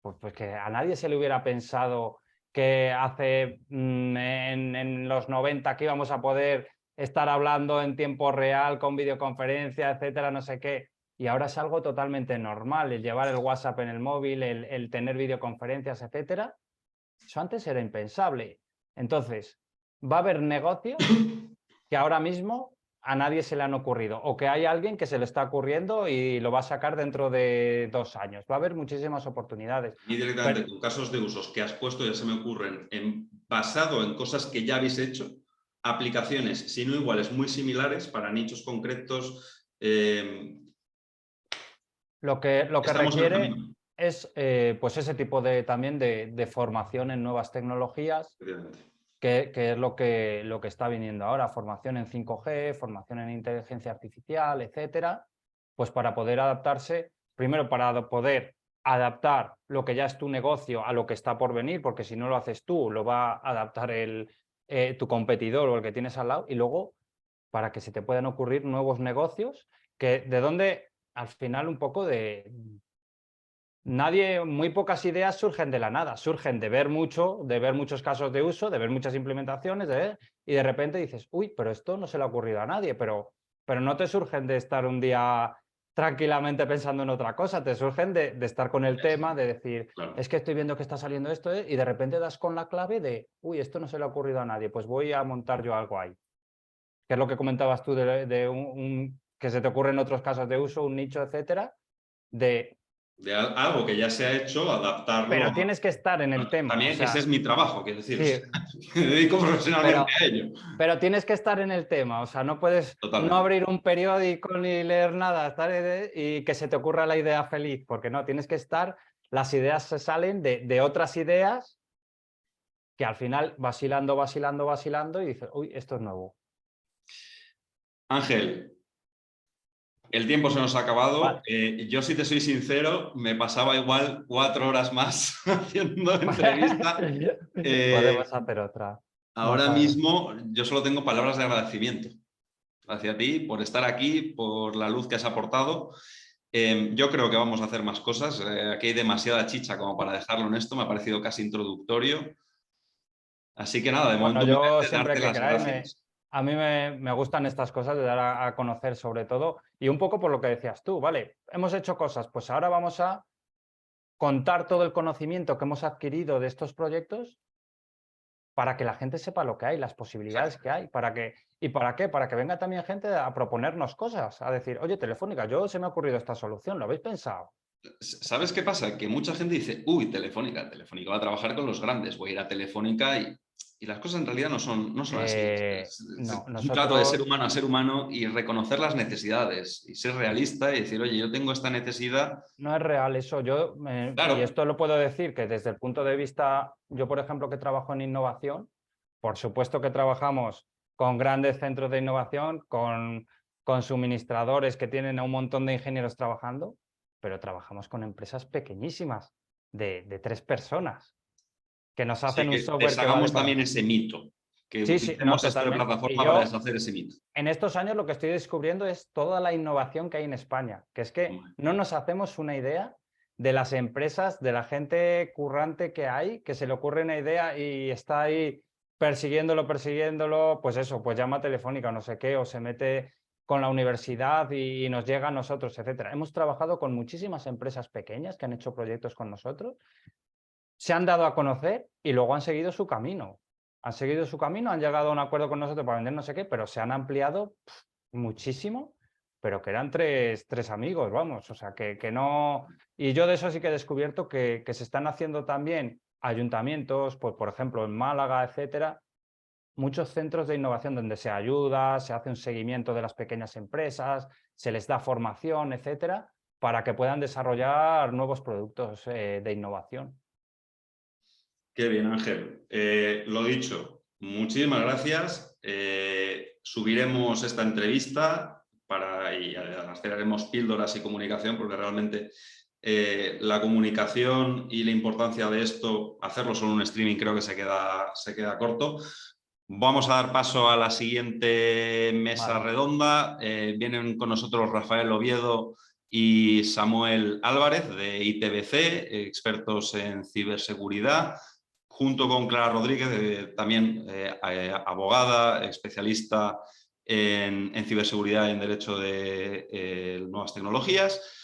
[SPEAKER 2] pues que a nadie se le hubiera pensado que hace en los 90 que íbamos a poder estar hablando en tiempo real con videoconferencia, etcétera, no sé qué. Y ahora es algo totalmente normal, el llevar el WhatsApp en el móvil, el tener videoconferencias, etcétera. Eso antes era impensable. Entonces, va a haber negocios que ahora mismo a nadie se le han ocurrido o que hay alguien que se le está ocurriendo y lo va a sacar dentro de 2 años. Va a haber muchísimas oportunidades.
[SPEAKER 1] Y directamente con casos de usos que has puesto ya se me ocurren basado en cosas que ya habéis hecho, aplicaciones, si no iguales, muy similares para nichos concretos.
[SPEAKER 2] Lo que
[SPEAKER 1] Estamos en el
[SPEAKER 2] requiere
[SPEAKER 1] camino.
[SPEAKER 2] es pues ese tipo también de formación en nuevas tecnologías,
[SPEAKER 1] Efectivamente.
[SPEAKER 2] que es lo que está viniendo ahora, formación en 5G, formación en inteligencia artificial, etcétera, pues para poder adaptarse, primero para poder adaptar lo que ya es tu negocio a lo que está por venir, porque si no lo haces tú, lo va a adaptar tu competidor o el que tienes al lado, y luego para que se te puedan ocurrir nuevos negocios, que de donde al final un poco de muy pocas ideas surgen de la nada, surgen de ver muchos casos de uso, de ver muchas implementaciones, y de repente dices, uy, pero esto no se le ha ocurrido a nadie, pero no te surgen de estar un día tranquilamente pensando en otra cosa, te surgen de estar con el tema, de decir,
[SPEAKER 1] Claro.
[SPEAKER 2] es que estoy viendo que está saliendo esto, y de repente das con la clave de, uy, esto no se le ha ocurrido a nadie, pues voy a montar yo algo ahí. Que es lo que comentabas tú de que se te ocurre en otros casos de uso, un nicho, etcétera, de
[SPEAKER 1] De algo que ya se ha hecho, adaptarlo.
[SPEAKER 2] pero tienes que estar en el tema, o
[SPEAKER 1] También ese
[SPEAKER 2] sea,
[SPEAKER 1] es mi trabajo, quiero decir.
[SPEAKER 2] sí,
[SPEAKER 1] Me dedico profesionalmente a ello.
[SPEAKER 2] pero tienes que estar en el tema, o sea, no puedes no
[SPEAKER 1] Totalmente.
[SPEAKER 2] abrir un periódico ni leer nada, y que se te ocurra la idea feliz, porque no, tienes que estar, las ideas se salen de otras ideas que al final vacilando y dices, uy, esto es nuevo.
[SPEAKER 1] Ángel, el tiempo se nos ha acabado.
[SPEAKER 2] Vale.
[SPEAKER 1] Yo, si te soy sincero, me pasaba igual 4 horas más haciendo entrevista.
[SPEAKER 2] Podemos hacer otra.
[SPEAKER 1] Ahora mismo yo solo tengo palabras de agradecimiento hacia ti por estar aquí, por la luz que has aportado. Yo creo que vamos a hacer más cosas. Aquí hay demasiada chicha como para dejarlo en esto. Me ha parecido casi introductorio. Así que nada, de
[SPEAKER 2] Bueno,
[SPEAKER 1] momento me
[SPEAKER 2] yo
[SPEAKER 1] de
[SPEAKER 2] siempre
[SPEAKER 1] darte
[SPEAKER 2] que
[SPEAKER 1] las
[SPEAKER 2] queráis,
[SPEAKER 1] gracias.
[SPEAKER 2] a mí me gustan estas cosas de dar a conocer sobre todo, y un poco por lo que decías tú, vale, hemos hecho cosas, pues ahora vamos a contar todo el conocimiento que hemos adquirido de estos proyectos para que la gente sepa lo que hay, las posibilidades
[SPEAKER 1] Exacto.
[SPEAKER 2] que hay, ¿para qué? Para que venga también gente a proponernos cosas, a decir, oye, Telefónica, se me ha ocurrido esta solución, ¿lo habéis pensado?
[SPEAKER 1] ¿Sabes qué pasa? Que mucha gente dice, uy, Telefónica va a trabajar con los grandes, voy a ir a Telefónica y las cosas en realidad no son así.
[SPEAKER 2] No,
[SPEAKER 1] Es un trato de ser
[SPEAKER 2] nosotros...
[SPEAKER 1] humano a ser humano y reconocer las necesidades y ser realista y decir, oye, yo tengo esta necesidad.
[SPEAKER 2] No es real eso. Y
[SPEAKER 1] Claro,
[SPEAKER 2] esto lo puedo decir que desde el punto de vista, yo por ejemplo que trabajo en innovación, por supuesto que trabajamos con grandes centros de innovación, con suministradores que tienen a un montón de ingenieros trabajando, pero trabajamos con empresas pequeñísimas, de 3 personas, que nos
[SPEAKER 1] así
[SPEAKER 2] hacen un
[SPEAKER 1] que
[SPEAKER 2] software que vale
[SPEAKER 1] deshagamos
[SPEAKER 2] para...
[SPEAKER 1] también ese mito, que
[SPEAKER 2] Sí, sí, no,
[SPEAKER 1] utilicemos esta
[SPEAKER 2] totalmente. Y
[SPEAKER 1] plataforma para
[SPEAKER 2] yo
[SPEAKER 1] deshacer ese mito.
[SPEAKER 2] en estos años lo que estoy descubriendo es toda la innovación que hay en España, que es que
[SPEAKER 1] Hombre,
[SPEAKER 2] no nos hacemos una idea de las empresas, de la gente currante que hay, que se le ocurre una idea y está ahí persiguiéndolo, pues eso, pues llama a Telefónica o no sé qué, o se mete con la universidad y nos llega a nosotros, etcétera. Hemos trabajado con muchísimas empresas pequeñas que han hecho proyectos con nosotros, se han dado a conocer y luego han seguido su camino. Han seguido su camino, han llegado a un acuerdo con nosotros para vender no sé qué, pero se han ampliado muchísimo, pero que eran tres amigos, vamos, o sea, que no... Y yo de eso sí que he descubierto que se están haciendo también ayuntamientos, pues, por ejemplo, en Málaga, etcétera, muchos centros de innovación donde se ayuda, se hace un seguimiento de las pequeñas empresas, se les da formación, etcétera, para que puedan desarrollar nuevos productos de innovación.
[SPEAKER 1] Qué bien, Ángel. Lo dicho, muchísimas gracias. Subiremos esta entrevista y haremos píldoras y comunicación, porque realmente la comunicación y la importancia de esto, hacerlo solo en un streaming, creo que se queda corto. Vamos a dar paso a la siguiente mesa redonda. Vienen con nosotros Rafael Oviedo y Samuel Álvarez de ITBC, expertos en ciberseguridad, junto con Clara Rodríguez, también abogada, especialista en ciberseguridad y en derecho de nuevas tecnologías.